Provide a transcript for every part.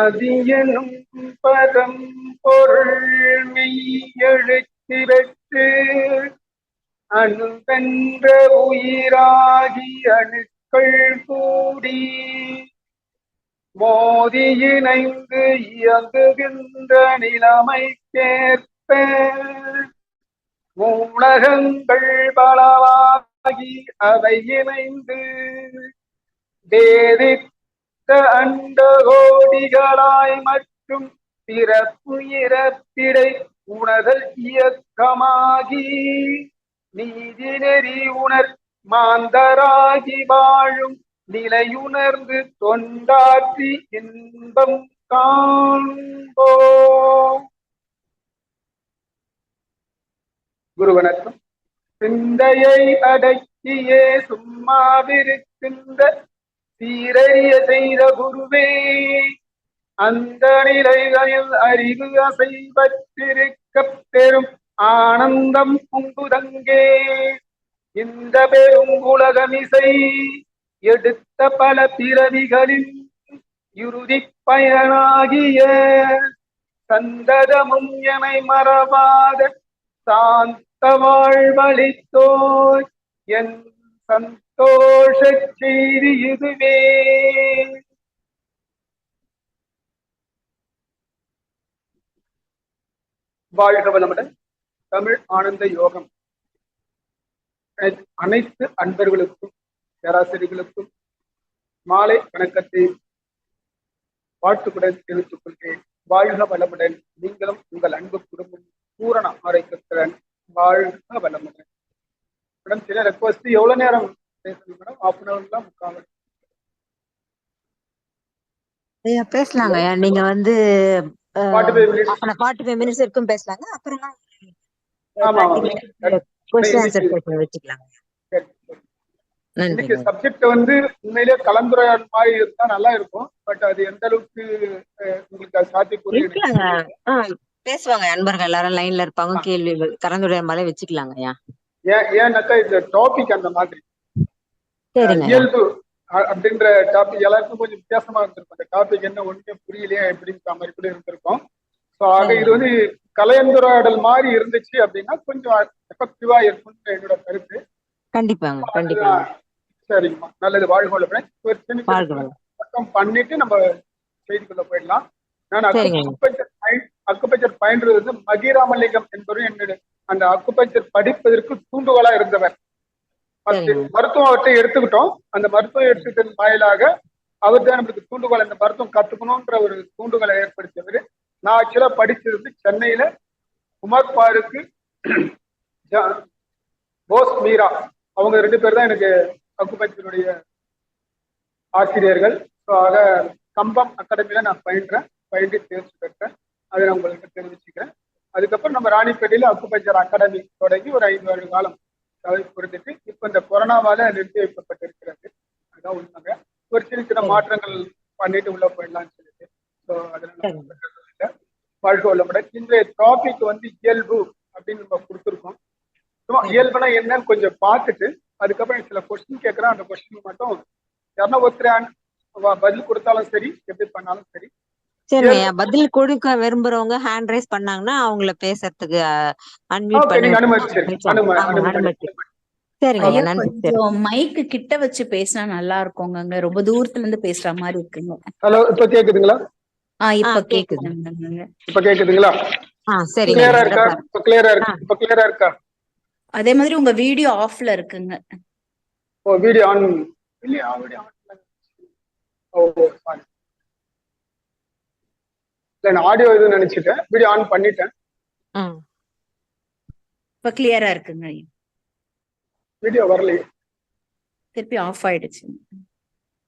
ஆதியனும் பதம் பொருள் மெய்யெழுச்சி பெற்று அணுகன்ற உயிராகி அணுக்கள் கூடி மோதி இணைந்து இயங்குகின்ற நிலைமைக்கேற்ப மூலகங்கள் பலவாகி அவை இணைந்து வேதித்த அண்டகோடிகளாய் மற்றும் பிறப்பு இறப்பிடை உணர்தல் இயக்கமாகி நீதி நெறி உணர் மாந்தராகி வாழும் நிலையுணர்ந்து தொண்டாற்றி இன்பம் காண்போம். குரு வணக்கம். சிந்தையை அடக்கியே சும்மாவிருக்கின்ற சீரைய செய்த குருவே, அந்த நிலைகளில் அறிவு அசைவற்றிருக்க பெரும் ஆனந்தம் பொங்குதங்கே. இந்த பெரும் உலகமிசை எடுத்த பல பிறவிகளின் இறுதி பயனாகிய சந்ததமும் எனை மறவாத சாந்த வாழ்வழித்தோய் என் சந்தோஷ செய்தி இதுவே. வாழ்க வளமுடன். தமிழ் ஆனந்த யோகம் அனைத்து அன்பர்களுக்கும் பேராசிரியர்களுக்கும் மாலை வணக்கத்தை வாழ்த்துக்குடன் தெரிவித்துக் கொள்கிறேன். வாழ்க வளமுடன். நீங்களும் உங்கள் அன்பு குடும்பம் பூரண ஆரோக்கியத்துடன் வாழ்க வளமுடன். மேடம் சில ரெக்வஸ்ட் எவ்வளவு நேரம் பேசணும் மேடம்? ½ முக்கால் பேசலாங்க. நீங்க வந்து 45 மினிட்ஸ் வரைக்கும் பேசலாங்க. அப்புறமா வச்சுக்கலாங்க. இன்னைக்கு சப்ஜெக்ட் வந்து உண்மையிலேயே கலந்துரையாடல் மாதிரி இருந்தா நல்லா இருக்கும். பட் அது எந்த அளவுக்கு உங்களுக்கு சாத்தியக்கூறிய பேசுவாங்க. அன்பர்கள் எல்லாரும் லைன்ல இருப்பாங்க. கேள்வி கலந்துரையாடல் மாதிரி வச்சுக்கலாங்க. ஏன்னாக்கா இந்த டாபிக் அந்த மாதிரி இயல்பு அப்படின்ற டாபிக் எல்லாருக்கும் கொஞ்சம் வித்தியாசமா இருந்திருக்கும். அந்த டாபிக் என்ன ஒண்ணுமே புரியலையா எப்படின்ற மாதிரி கூட இருந்திருக்கும். ஸோ ஆக இது வந்து கலந்துரையாடல் மாதிரி இருந்துச்சு அப்படின்னா கொஞ்சம் எஃபெக்டிவா இருக்கும்னு என்னோட கருத்து. கண்டிப்பாங்க கண்டிப்பா. சரிங்கம்மா, நல்லது. வாழ்க பக்கம் பண்ணிட்டு நம்ம செய்திக்குள்ள போயிடலாம். நான் அக்குபஞ்சர் பயின்றது வந்து மகிராமலிங்கம் என்பவரும் என்னோட அந்த அக்குபஞ்சர் படிப்பதற்கு தூண்டுகோலா இருந்தவர். மருத்துவம் அவற்றை எடுத்துக்கிட்டோம். அந்த மருத்துவம் எடுத்துக்கிட்டதன் வாயிலாக அவர் தான் நம்மளுக்கு தூண்டுகோலை, இந்த மருத்துவம் கத்துக்கணும்ன்ற ஒரு தூண்டுகோலை ஏற்படுத்தியவர். நான் ஆக்சுவலா படிச்சது வந்து சென்னையில உமர் பாருக்கு போஸ் மீரா, அவங்க 2 பேர் தான் எனக்கு அக்குபஞ்சருடைய ஆசிரியர்கள். ஸோ ஆக கம்பம் அகாடமியில நான் பயின்று தேர்ச்சி பெற்றேன். அதை நான் உங்களுக்கு தெரிவிச்சுக்கிறேன். அதுக்கப்புறம் நம்ம ராணிப்பேட்டையில அக்குபஞ்சர் அகாடமி தொடங்கி ஒரு 5 வருட காலம் கொடுத்துட்டு இப்ப இந்த கொரோனாவால நிறுத்தி வைக்கப்பட்டிருக்கிறது. அதுதான் உண்மைங்க. ஒரு சின்ன மாற்றங்கள் பண்ணிட்டு உள்ள போயிடலாம்னு சொல்லிட்டு. ஸோ அதனால வாழ்க்கை உள்ளப்பட இன்றைய டாபிக் வந்து இயல்பு அப்படின்னு நம்ம கொடுத்துருக்கோம். இயல்புனா என்னன்னு கொஞ்சம் பார்த்துட்டு அதுக்கப்புறம் சில கொஸ்டின் கேட்கறேன். அந்த கொஸ்டின் மட்டும் யாருன்னா ஒருத்தர் பதில் கொடுத்தாலும் சரி, எப்படி பண்ணாலும் சரி. சரிங்க. பதில் கொடுக்க விரும்புறவங்க ஹேண்ட் ரைஸ் பண்ணாங்கன்னா அவங்கள பேசுறதுக்கு அன்மியூட் பண்ணி மைக்கு கிட்ட வச்சு பேசினா நல்லா இருக்குங்க. ரொம்ப தூரத்துல இருந்து பேசுற மாதிரி இருக்குங்க. ஹலோ, இப்ப கேக்குதுங்களா? இப்ப கேக்குது. இப்ப கேக்குதுங்களா? சரி, கிளியரா இருக்கா? இப்ப கிளியரா இருக்கா? அதே மாதிரி உங்க வீடியோ ஆஃப்ல இருக்குங்க. ஓ, வீடியோ ஆன் இல்லையா? Video on. ஓ சாரி, இல்ல நான் ஆடியோ இது நினைச்சிட்டேன். வீடியோ ஆன் பண்ணிட்டேன். இப்ப கிளியரா இருக்குங்க. வீடியோ வரலையே, திருப்பி ஆஃப் ஆயிடுச்சு.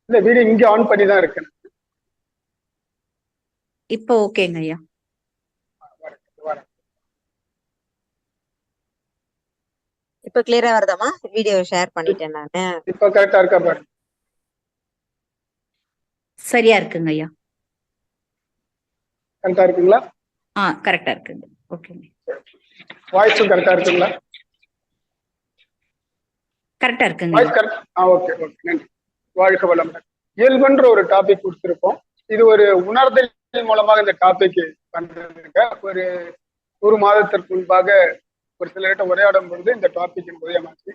இல்ல வீடியோ இங்க ஆன் பண்ணி தான் இருக்கேன். இப்போ ஓகேங்க ஐயா. இப்ப கிளியரா வருதாமா? வீடியோ ஷேர் பண்ணிட்டேன் நானு. இப்ப கரெக்டா இருக்கா பாருங்க. சரியா இருக்குங்க ஐயா. கரெக்டா இருக்குங்களா? கரெக்டா இருக்குங்க. ஓகேங்க. வாய்ஸும் கரெக்டா இருக்குங்களா? கரெக்டா இருக்குங்க. Voice correct. ஓகே ஓகே, நன்றி. வாழ்க வளமுடன். இயல்புன்ற ஒரு டாபிக் கொடுத்திருப்போம். இது ஒரு உணர்தல் மூலமாக இந்த டாபிக் வந்திருக்க ஒரு மாதத்திற்கு முன்பாக ஒரு சிலர்கிட்ட உரையாடும் பொழுது இந்த டாபிக் உதயமாச்சு.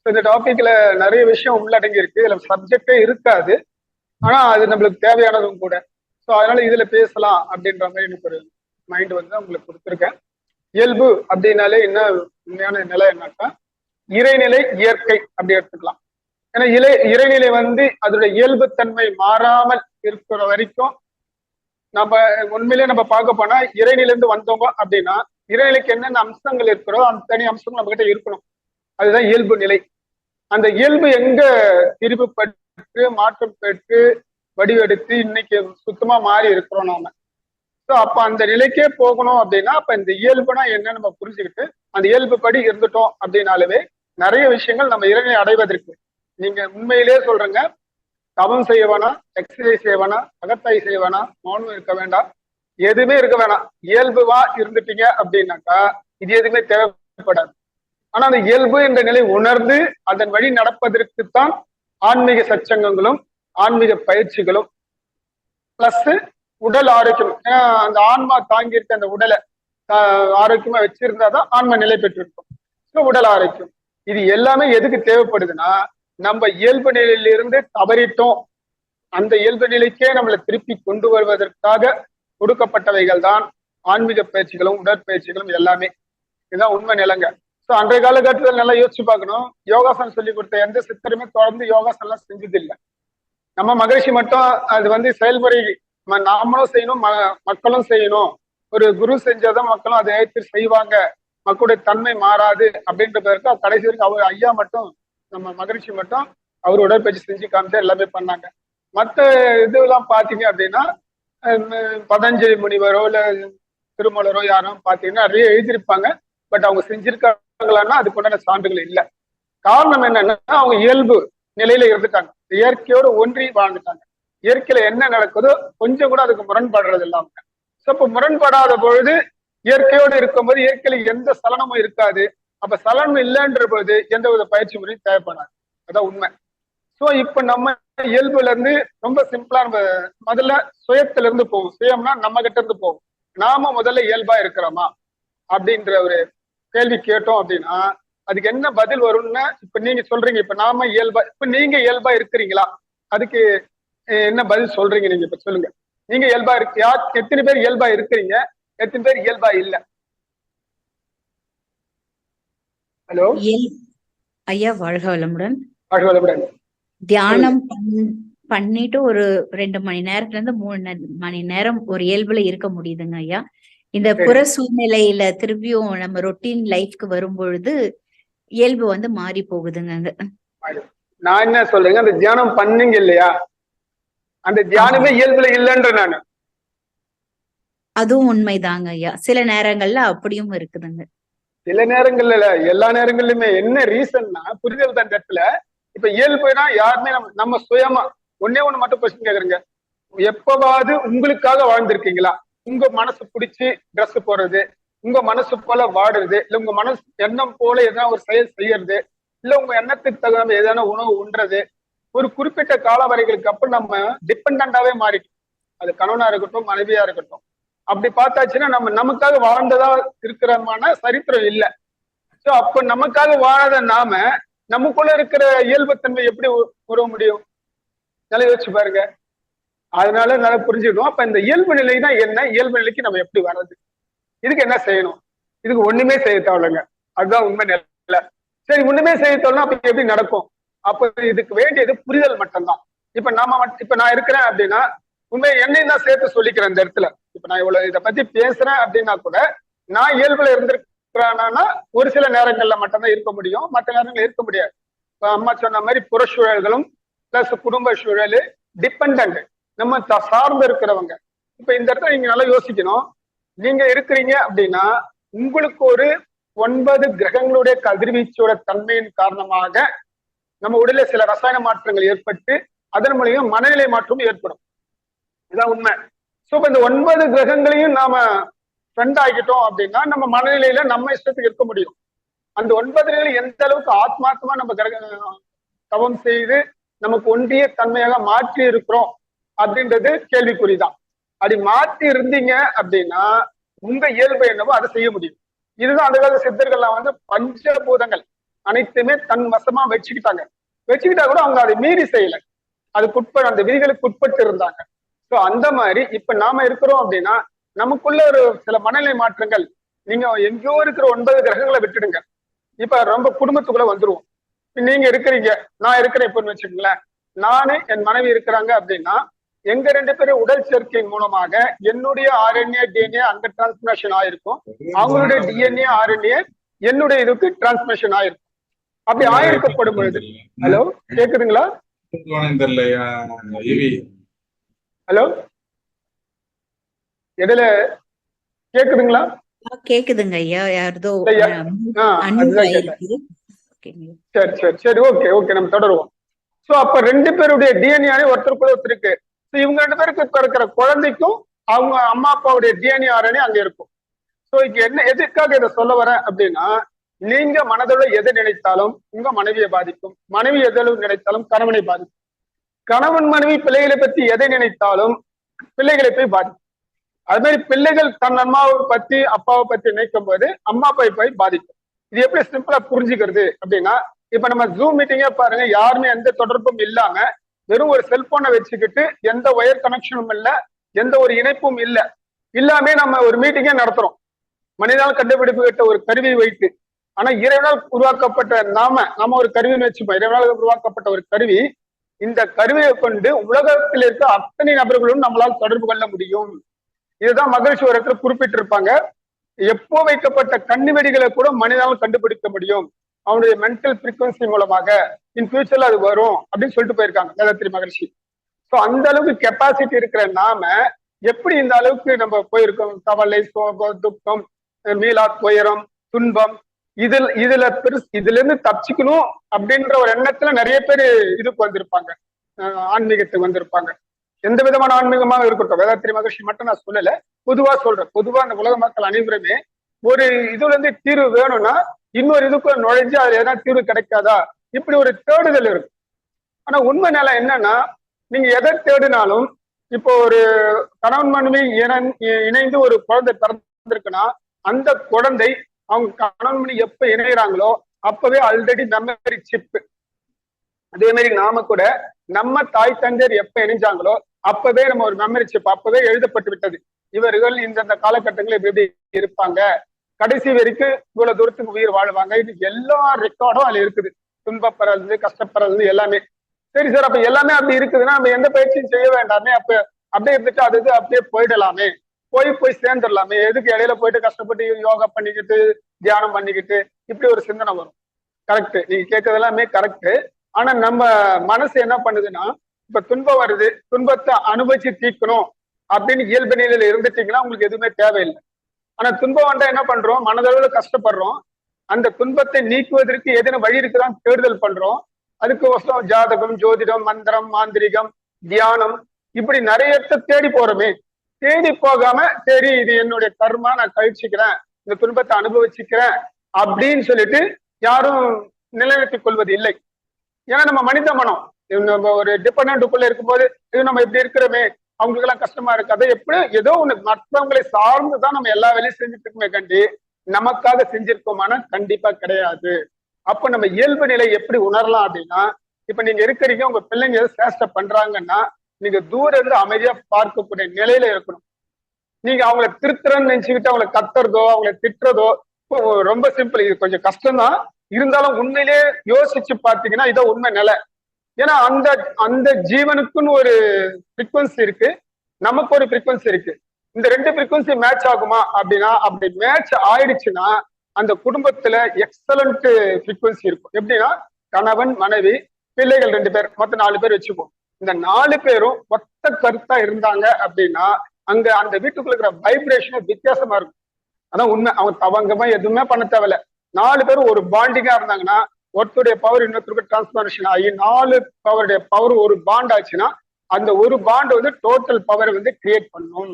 இந்த டாபிக்ல நிறைய விஷயம் உள்ளடங்கி இருக்கு. இதுல சப்ஜெக்டே இருக்காது, ஆனா அது நம்மளுக்கு தேவையானதும் கூட. ஸோ அதனால இதுல பேசலாம் அப்படின்ற மாதிரி எனக்கு ஒரு மைண்ட் வந்து உங்களுக்கு கொடுத்துருக்கேன். இயல்பு அப்படின்னாலே என்ன உண்மையான நிலை என்னன்னா இறைநிலை இயற்கை அப்படி எடுத்துக்கலாம். ஏன்னா இறைநிலை வந்து அதோட இயல்பு தன்மை மாறாமல் இருக்கிற வரைக்கும் நம்ம உண்மையிலே நம்ம பார்க்க போனா இறைநிலையிலிருந்து வந்தோங்க அப்படின்னா இறைநிலைக்கு என்னென்ன அம்சங்கள் இருக்கிறோ அந்த தனி அம்சங்கள் நம்ம கிட்ட இருக்கணும். அதுதான் இயல்பு நிலை. அந்த இயல்பு எங்க திரிவு பெற்று மாற்றம் பெற்று வடிவெடுத்து இன்னைக்கு சுத்தமா மாறி இருக்கிறோம் நாம. ஸோ அப்ப அந்த நிலைக்கே போகணும் அப்படின்னா அப்ப இந்த இயல்புனா என்னன்னு நம்ம புரிஞ்சுக்கிட்டு அந்த இயல்பு படி இருந்துட்டோம் அப்படின்னாலவே நிறைய விஷயங்கள் நம்ம இறைநிலை அடைவதற்கு நீங்க உண்மையிலே சொல்றேங்க, தவம் செய்ய வேணாம், எக்ஸசைஸ் செய்ய வேணாம், அகத்தாய் செய்ய வேணாம், மௌனம் இருக்க வேண்டாம், எதுவுமே இருக்க வேணாம். இயல்புவா இருந்துட்டீங்க அப்படின்னாக்கா இது எதுவுமே தேவைப்படாது. ஆனா அந்த இயல்பு என்ற நிலை உணர்ந்து அதன் வழி நடப்பதற்குத்தான் ஆன்மீக சச்சங்கங்களும் ஆன்மீக பயிற்சிகளும் பிளஸ் உடல் ஆரோக்கியம். ஏன்னா அந்த ஆன்மா தாங்கி இருக்க அந்த உடலை ஆரோக்கியமா வச்சிருந்தாதான் ஆன்மா நிலை பெற்றிருக்கும். ஸோ உடல் ஆரோக்கியம் இது எல்லாமே எதுக்கு தேவைப்படுதுன்னா நம்ம இயல்பு நிலையிலிருந்து தவறிட்டோம், அந்த இயல்பு நிலைக்கே நம்மளை திருப்பி கொண்டு வருவதற்காக கொடுக்கப்பட்டவைகள் தான் ஆன்மீக பயிற்சிகளும் உடற்பயிற்சிகளும் எல்லாமே. இதுதான் உண்மை நிலைங்க. ஸோ அன்றைய காலகட்டத்தில் நல்லா யோசிச்சு பார்க்கணும். யோகாசனம் சொல்லி கொடுத்த எந்த சித்தருமே தொடர்ந்து யோகாசனம் செஞ்சது இல்லை. நம்ம மகிழ்ச்சி மட்டும் அது வந்து செயல்முறை நாமளும் செய்யணும், மக்களும் செய்யணும். ஒரு குரு செஞ்சாதான் மக்களும் அதை ஏற்று செய்வாங்க, மக்களுடைய தன்மை மாறாது அப்படின்றதற்கு கடைசி வரைக்கும் அவர் ஐயா மட்டும் நம்ம மகிழ்ச்சி மட்டும் அவர் உடற்பயிற்சி செஞ்சு காமிச்சா எல்லாமே பண்ணாங்க. மற்ற இதெல்லாம் பார்த்தீங்க அப்படின்னா பதஞ்சலி முனிவரோ இல்ல திருமலரோ யாரும் பார்த்தீங்கன்னா நிறைய எழுதியிருப்பாங்க. பட் அவங்க செஞ்சிருக்காங்களான்னா அதுக்கு உண்டான சான்றுகள் இல்லை. காரணம் என்னன்னா அவங்க இயல்பு நிலையில இருந்துட்டாங்க, இயற்கையோடு ஒன்றி வாழ்ந்துட்டாங்க. இயற்கையில என்ன நடக்குதோ கொஞ்சம் கூட அதுக்கு முரண்படுறது இல்லாம. ஸோ இப்போ முரண்படாத பொழுது இயற்கையோடு இருக்கும்போது இயற்கையில எந்த சலனமும் இருக்காது. அப்ப சலனம் இல்லைன்ற பொழுது எந்த வித பயிற்சி முறையும் தேவைப்படாது. அதான் உண்மை. ஸோ இப்ப நம்ம இயல்புல இருந்து ரொம்ப சிம்பிளா நம்ம முதல்ல சுயத்துல இருந்து போவோம். சுயம்னா நம்ம கிட்ட இருந்து போவோம். நாம முதல்ல இயல்பா இருக்கிறோமா அப்படின்ற ஒரு கேள்வி கேட்டோம் அப்படின்னா அதுக்கு என்ன பதில் வரும்னா இப்ப நீங்க சொல்றீங்க இப்ப நாம இயல்பா, இப்ப நீங்க இயல்பா இருக்கிறீங்களா, அதுக்கு என்ன பதில் சொல்றீங்க நீங்க இப்ப சொல்லுங்க. நீங்க இயல்பா இருக்கு எத்தனை பேர் இயல்பா இருக்கிறீங்க, எத்தனை பேர் இயல்பா இல்ல? ஹலோ ஐயா, வாழ்க வளமுடன். வாழ்க வளமுடன். தியானம் பண்ணிட்டு ஒரு 2 மணி நேரத்துல இருந்து 3 மணி நேரம் ஒரு இயல்புல இருக்க முடியுதுங்க ஐயா. இந்த புற சூழ்நிலையில திரும்பியும் நம்ம ரொட்டீன் லைஃப்க்கு வரும் பொழுது இயல்பு வந்து மாறி போகுதுங்க. நான் என்ன சொல்றேங்க, அந்த தியானம் பண்ணீங்க இல்லையா, அந்த தியானமே இயல்புல இல்லைன்ற நானு. அதுவும் உண்மைதாங்க ஐயா. சில நேரங்கள்ல அப்படியும் இருக்குதுங்க. சில நேரங்கள்ல எல்லா நேரங்கள்லயுமே என்ன ரீசன்னா புரிதல் தான் இடத்துல. இப்ப இயல்புனா யாருமே நம்ம சுயமா ஒன்னே ஒண்ணு மட்டும் கொஸ்டின் கேக்குறீங்க, எப்பவாவது உங்களுக்காக வாழ்ந்திருக்கீங்களா? உங்க மனசு பிடிச்சி ட்ரெஸ் போடுறது, உங்க மனசு போல வாடுறது, இல்ல உங்க மனசு எண்ணம் போல எதனா ஒரு செயல் செய்யறது, இல்ல உங்க எண்ணத்துக்கு தகுந்த எதனா உணவு உண்றது, ஒரு குறிப்பிட்ட கால வரைகளுக்கு அப்புறம் நம்ம டிபெண்டாவே மாறிட்டோம். அது கணவனா இருக்கட்டும் மனைவியா இருக்கட்டும். அப்படி பார்த்தாச்சுன்னா நம்ம நமக்காக வாழ்ந்ததா இருக்கிறமான சரித்திரம் இல்லை. ஸோ அப்ப நமக்காக வாழாத நாம நமக்குள்ள இருக்கிற இயல்புத்தன்மை எப்படி உறவ முடியும்? நல்லா யோசிச்சு பாருங்க. அதனால நல்லா புரிஞ்சுக்கணும். அப்ப இந்த இயல்பு நிலை தான் என்ன, இயல்பு நிலைக்கு நம்ம எப்படி வர்றது, இதுக்கு என்ன செய்யணும்? இதுக்கு ஒண்ணுமே செய்ய தேவையில்லைங்க. அதுதான் உண்மை நிலை. சரி, ஒண்ணுமே செய்ய தேவைன்னா அப்ப எப்படி நடக்கும்? அப்ப இதுக்கு வேண்டியது புரிதல் மட்டும்தான். இப்ப நான் இருக்கிறேன் அப்படின்னா உண்மையை என்னையும் தான் சேர்த்து சொல்லிக்கிறேன் இந்த இடத்துல. இப்ப நான் இவ்வளவு இதை பத்தி பேசுறேன் அப்படின்னா கூட நான் இயல்புல இருந்திருக்கிறேன்னா ஒரு சில நேரங்கள்ல மட்டும்தான் இருக்க முடியும், மற்ற நேரங்கள்ல இருக்க முடியாது. இப்ப அம்மா சொன்ன மாதிரி புறச்சூழல்களும் பிளஸ் குடும்ப சூழல் டிபெண்ட், நம்ம சார்ந்து இருக்கிறவங்க. இப்ப இந்த இடத்துல நீங்க நல்லா யோசிக்கணும். நீங்க இருக்கிறீங்க அப்படின்னா உங்களுக்கு ஒரு 9 கிரகங்களுடைய கதிர்வீச்சோட தன்மையின் காரணமாக நம்ம உடலில் சில ரசாயன மாற்றங்கள் ஏற்பட்டு அதன் மூலியம் மனநிலை மாற்றமும் ஏற்படும். இதான் உண்மை. ஸோ இந்த 9 கிரகங்களையும் நாம ஃப்ரெண்ட் ஆகிட்டோம் அப்படின்னா நம்ம மனநிலையில நம்ம இஷ்டத்துக்கு இருக்க முடியும். அந்த 9 நிலை எந்த அளவுக்கு ஆத்மார்த்தமா நம்ம தவம் செய்து நமக்கு ஒன்றிய தன்மையாக மாற்றி இருக்கிறோம் அப்படின்றது கேள்விக்குறிதான். அப்படி மாத்தி இருந்தீங்க அப்படின்னா உங்க இயல்பு என்னவோ அதை செய்ய முடியும். இதுதான் அந்த கால சித்தர்கள்லாம் வந்து பஞ்சபூதங்கள் அனைத்துமே தன் வசமா வச்சுக்கிட்டா கூட அவங்க அதை மீறி செய்யல. அதுக்குட்பட்டு அந்த விதிகளுக்கு உட்பட்டு இருந்தாங்க. ஸோ அந்த மாதிரி இப்ப நாம இருக்கிறோம் அப்படின்னா நமக்குள்ள ஒரு சில மனநிலை மாற்றங்கள். நீங்க எங்கேயோ இருக்கிற 9 கிரகங்களை விட்டுடுங்க. இப்ப ரொம்ப குடும்பத்துக்குள்ள வந்துருவோம். நீங்க இருக்கிறீங்க, நான் இருக்கிறேன் இப்பன்னு வச்சுக்கோங்களேன். நானு என் மனைவி இருக்கிறாங்க அப்படின்னா எங்க 2 பேரும் உடல் சேர்க்கையின் மூலமாக என்னுடைய RNA DNA அங்க டிரான்ஸ்மிஷன் ஆயிருக்கும், அவங்களுடைய DNA RNA என்னுடைய இதுக்கு டிரான்ஸ்மிஷன் ஆயிருக்கும். அப்படி ஆயிருக்கப்படும் பொழுது ஹலோ கேக்குதுங்களா? ஹலோ இடையில கேக்குதுங்களா? கேக்குதுங்க ஐயா. யாரதோ சரி ஓகே நம்ம தொடருவோம். சோ அப்ப 2 பேருடைய DNA ஒருத்தருக்குள்ள ஒருத்தருக்கு, இவங்க 2 பேருக்கு இருக்கிற குழந்தைக்கும் அவங்க அம்மா அப்பாவுடைய DNA RNA அங்க இருக்கும். சோ இங்க என்ன எதுக்காக இதை சொல்ல வரேன் அப்படின்னா, நீங்க மனதோட எதை நினைத்தாலும் உங்க மனைவியை பாதிக்கும், மனைவி எதளவு நினைத்தாலும் கணவனை பாதிக்கும், கணவன் மனைவி பிள்ளைகளை பத்தி எதை நினைத்தாலும் பிள்ளைகளை போய் பாதிக்கும். அது மாதிரி பிள்ளைகள் தன் அம்மாவை பத்தி அப்பாவை பத்தி நினைக்கும் போது அம்மா அப்பாவை போய் பாதிக்கும். இது எப்படி சிம்பிளா புரிஞ்சுக்கிறது அப்படின்னா, இப்ப நம்ம ஜூம் மீட்டிங்கே பாருங்க, யாருமே எந்த தொடர்பும் இல்லாம வெறும் ஒரு செல்போனை வச்சுக்கிட்டு எந்த ஒயர் கனெக்ஷனும் இல்ல, எந்த ஒரு இணைப்பும் இல்லாமே நம்ம ஒரு மீட்டிங்கே நடத்துறோம். மனிதனால் கண்டுபிடிக்கப்பட்ட ஒரு கருவியை வைத்து. ஆனா இறைவனால் உருவாக்கப்பட்ட நாம ஒரு கருவின்னு வச்சுப்போம். இறைவனால் உருவாக்கப்பட்ட ஒரு கருவி. இந்த கருவியை கொண்டு உலகத்தில் இருக்க அத்தனை நபர்களும் நம்மளால் தொடர்பு கொள்ள முடியும். இதுதான் மகிழ்ச்சி ஒரு இடத்துல குறிப்பிட்டிருப்பாங்க. எப்போ வைக்கப்பட்ட கண்ணிவெடிகளை கூட மனிதனால் கண்டுபிடிக்க முடியும், அவனுடைய மென்டல் ஃப்ரீக்வன்சி மூலமாக. இன் ஃபியூச்சர்ல அது வரும் அப்படின்னு சொல்லிட்டு போயிருக்காங்க வேதாத்ரி மகர்ஷி. ஸோ அந்த அளவுக்கு கெப்பாசிட்டி இருக்கிற நாம எப்படி இந்த அளவுக்கு நம்ம போயிருக்கோம்? கவலை, சோகம், துக்கம், மீளா துயரம், துன்பம், இதுல இருந்து தப்பிச்சுக்கணும் அப்படின்ற ஒரு எண்ணத்துல நிறைய பேர் இதுக்கு வந்திருப்பாங்க, ஆன்மீகத்துக்கு வந்திருப்பாங்க. எந்த விதமான ஆன்மீகமாக இருக்கட்டும், வேதாத்ரி மகர்ஷி மட்டும் நான் சொல்லல, பொதுவா சொல்றேன். பொதுவா அந்த உலக மக்கள் அனைவருமே ஒரு இதுல இருந்து தீர்வு வேணும்னா இன்னொரு இதுக்குள்ள நுழைஞ்சு அதுல ஏதாவது தீர்வு கிடைக்காதா, இப்படி ஒரு தேடுதல் இருக்கு. ஆனா உண்மை நிலை என்னன்னா, நீங்க எதை தேடினாலும், இப்போ ஒரு கணவன் மனைவி இணைந்து ஒரு குழந்தை பிறந்திருக்குன்னா அந்த குழந்தை அவங்க கணவன் மனைவி எப்ப இணைகிறாங்களோ அப்பவே ஆல்ரெடி மெமரி சிப். அதே மாதிரி நாம கூட நம்ம தாய் தந்தையர் எப்ப இணைஞ்சாங்களோ அப்பவே நம்ம ஒரு மெமரி சிப், அப்பவே எழுதப்பட்டு விட்டது. இவர்கள் இந்த காலகட்டங்களில் எப்படி இருப்பாங்க, கடைசி வரைக்கும் இவ்வளவு தூரத்துக்கு உயிர் வாழ்வாங்க, இது எல்லா ரெக்கார்டும் அதுல இருக்குது. துன்பப்படுறது, கஷ்டப்படுறது எல்லாமே. சரி சார், அப்ப எல்லாமே அப்படி இருக்குதுன்னா நம்ம எந்த பயிற்சியும் செய்ய வேண்டாமே, அப்ப அப்படியே இருந்துட்டு அது அப்படியே போயிடலாமே, போய் சேர்ந்துடலாமே, எதுக்கு இடையில போயிட்டு கஷ்டப்பட்டு யோகா பண்ணிக்கிட்டு தியானம் பண்ணிக்கிட்டு இப்படி ஒரு சிந்தனை வரும். கரெக்ட், நீங்க கேட்கறது எல்லாமே கரெக்ட். ஆனா நம்ம மனசு என்ன பண்ணுதுன்னா, இப்ப துன்பம் வருது, துன்பத்தை அனுபவிச்சு தீர்க்கணும் அப்படின்னு இயல்பு நிலையில இருந்துட்டீங்கன்னா உங்களுக்கு எதுவுமே தேவையில்லை. ஆனா துன்பம் வந்தா என்ன பண்றோம், மனதளவுல கஷ்டப்படுறோம். அந்த துன்பத்தை நீக்குவதற்கு எதன வழி இருக்குதான் தேடுதல் பண்றோம். அதுக்கு வசம் ஜாதகம், ஜோதிடம், மந்திரம், மாந்திரிகம், தியானம், இப்படி நிறைய தேடி போறோமே. தேடி போகாம சரி இது என்னுடைய கர்மா, நான் கழிச்சுக்கிறேன், இந்த துன்பத்தை அனுபவிச்சுக்கிறேன் அப்படின்னு சொல்லிட்டு யாரும் நிலைநிறுத்திக் கொள்வது இல்லை. ஏன்னா நம்ம மனித மனம், நம்ம ஒரு டிபெண்டன்ட்டுக்குள்ள இருக்கும்போது இது நம்ம இப்படி இருக்கிறோமே, அவங்களுக்கு எல்லாம் கஷ்டமா இருக்கு, அதை எப்படி ஏதோ ஒண்ணு மற்றவங்களை சார்ந்துதான் நம்ம எல்லா வேலையும் செஞ்சுட்டு இருக்கோமே கண்டி நமக்காக செஞ்சிருக்கோமானா கண்டிப்பா கிடையாது. அப்ப நம்ம இயல்பு நிலை எப்படி உணரலாம் அப்படின்னா, இப்ப நீங்க இருக்கிறீங்க, உங்க பிள்ளைங்க எதாவது சேஷ்டை பண்றாங்கன்னா நீங்க தூரம் இருந்து அமைதியா பார்க்கக்கூடிய நிலையில இருக்கணும். நீங்க அவங்களை திருத்துறன்னு நினைச்சுக்கிட்டு அவங்களை கத்துறதோ அவங்களை திட்டுறதோ ரொம்ப சிம்பிள். இது கொஞ்சம் கஷ்டம்தான், இருந்தாலும் உண்மையிலே யோசிச்சு பார்த்தீங்கன்னா இதான் உண்மை நிலை. ஏன்னா அந்த ஜீவனுக்குன்னு ஒரு ஃப்ரீக்வன்சி இருக்கு, நமக்கு ஒரு ஃப்ரீக்வன்சி இருக்கு. இந்த 2 ஃப்ரீக்வன்சி மேட்ச் ஆகுமா அப்படின்னா, அப்படி மேட்ச் ஆயிடுச்சுன்னா அந்த குடும்பத்துல எக்ஸலண்ட் ஃப்ரீக்வன்சி இருக்கும். எப்படின்னா கணவன், மனைவி, பிள்ளைகள் 2 பேர், மொத்தம் 4 பேர் வச்சுப்போம். இந்த 4 பேரும் ஒத்த கருத்தா இருந்தாங்க அப்படின்னா அங்க அந்த வீட்டுக்குள்ள இருக்கிற வைப்ரேஷன் வித்தியாசமா இருக்கும். அதான் உண்மை. அவங்க தவங்கமா எதுவுமே பண்ண தேவையில்ல. 4 பேரும் ஒரு பாண்டிங்கா இருந்தாங்கன்னா ஒருத்தருடைய பவர் இன்னொருத்தருக்கு டிரான்ஸ்பர்மேஷன் ஆகி 4 பவருடைய பவர் ஒரு பாண்ட் ஆச்சுன்னா அந்த ஒரு பாண்ட் வந்து டோட்டல் பவரை வந்து கிரியேட் பண்ணும்.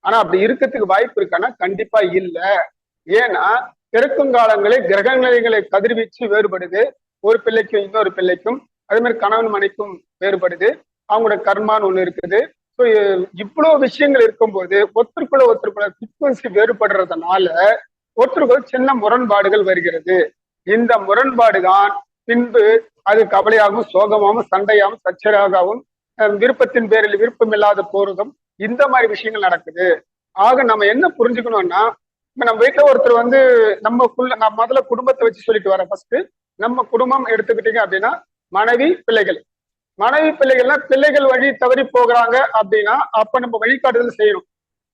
ஆனா அப்படி இருக்கிறதுக்கு வாய்ப்பு இருக்கான்னா கண்டிப்பா இல்ல. ஏன்னா பிறக்கும் காலங்களில் கிரக நிலைகளை கதிர்வீச்சு வேறுபடுது, ஒரு பிள்ளைக்கும் இன்னொரு பிள்ளைக்கும், அதே மாதிரி கணவன் மனைக்கும் வேறுபடுது. அவங்களோட கர்மான்னு ஒண்ணு இருக்குது, ஸோ இவ்வளவு விஷயங்கள் இருக்கும்போது ஒருத்தருக்குள்ள ஃப்ரீக்வன்சி வேறுபடுறதுனால ஒருத்தருக்குள்ள சின்ன முரண்பாடுகள் வருகிறது. இந்த முரண்பாடு தான் பின்பு அது கவலையாகவும் சோகமாகவும் சண்டையாகவும் சச்சரவாகவும் விருப்பத்தின் பேரில் விருப்பம் இல்லாத போறதும் இந்த மாதிரி விஷயங்கள் நடக்குது. ஆக நம்ம என்ன புரிஞ்சுக்கணும்னா, இப்ப நம்ம வீட்டுல ஒருத்தர் வந்து நான் முதல்ல குடும்பத்தை வச்சு சொல்லிட்டு வரேன். ஃபர்ஸ்ட் நம்ம குடும்பம் எடுத்துக்கிட்டீங்க அப்படின்னா மனைவி பிள்ளைகள்னா பிள்ளைகள் வழி தவறி போகிறாங்க அப்படின்னா அப்ப நம்ம வழிகாட்டுதல் செய்யணும்.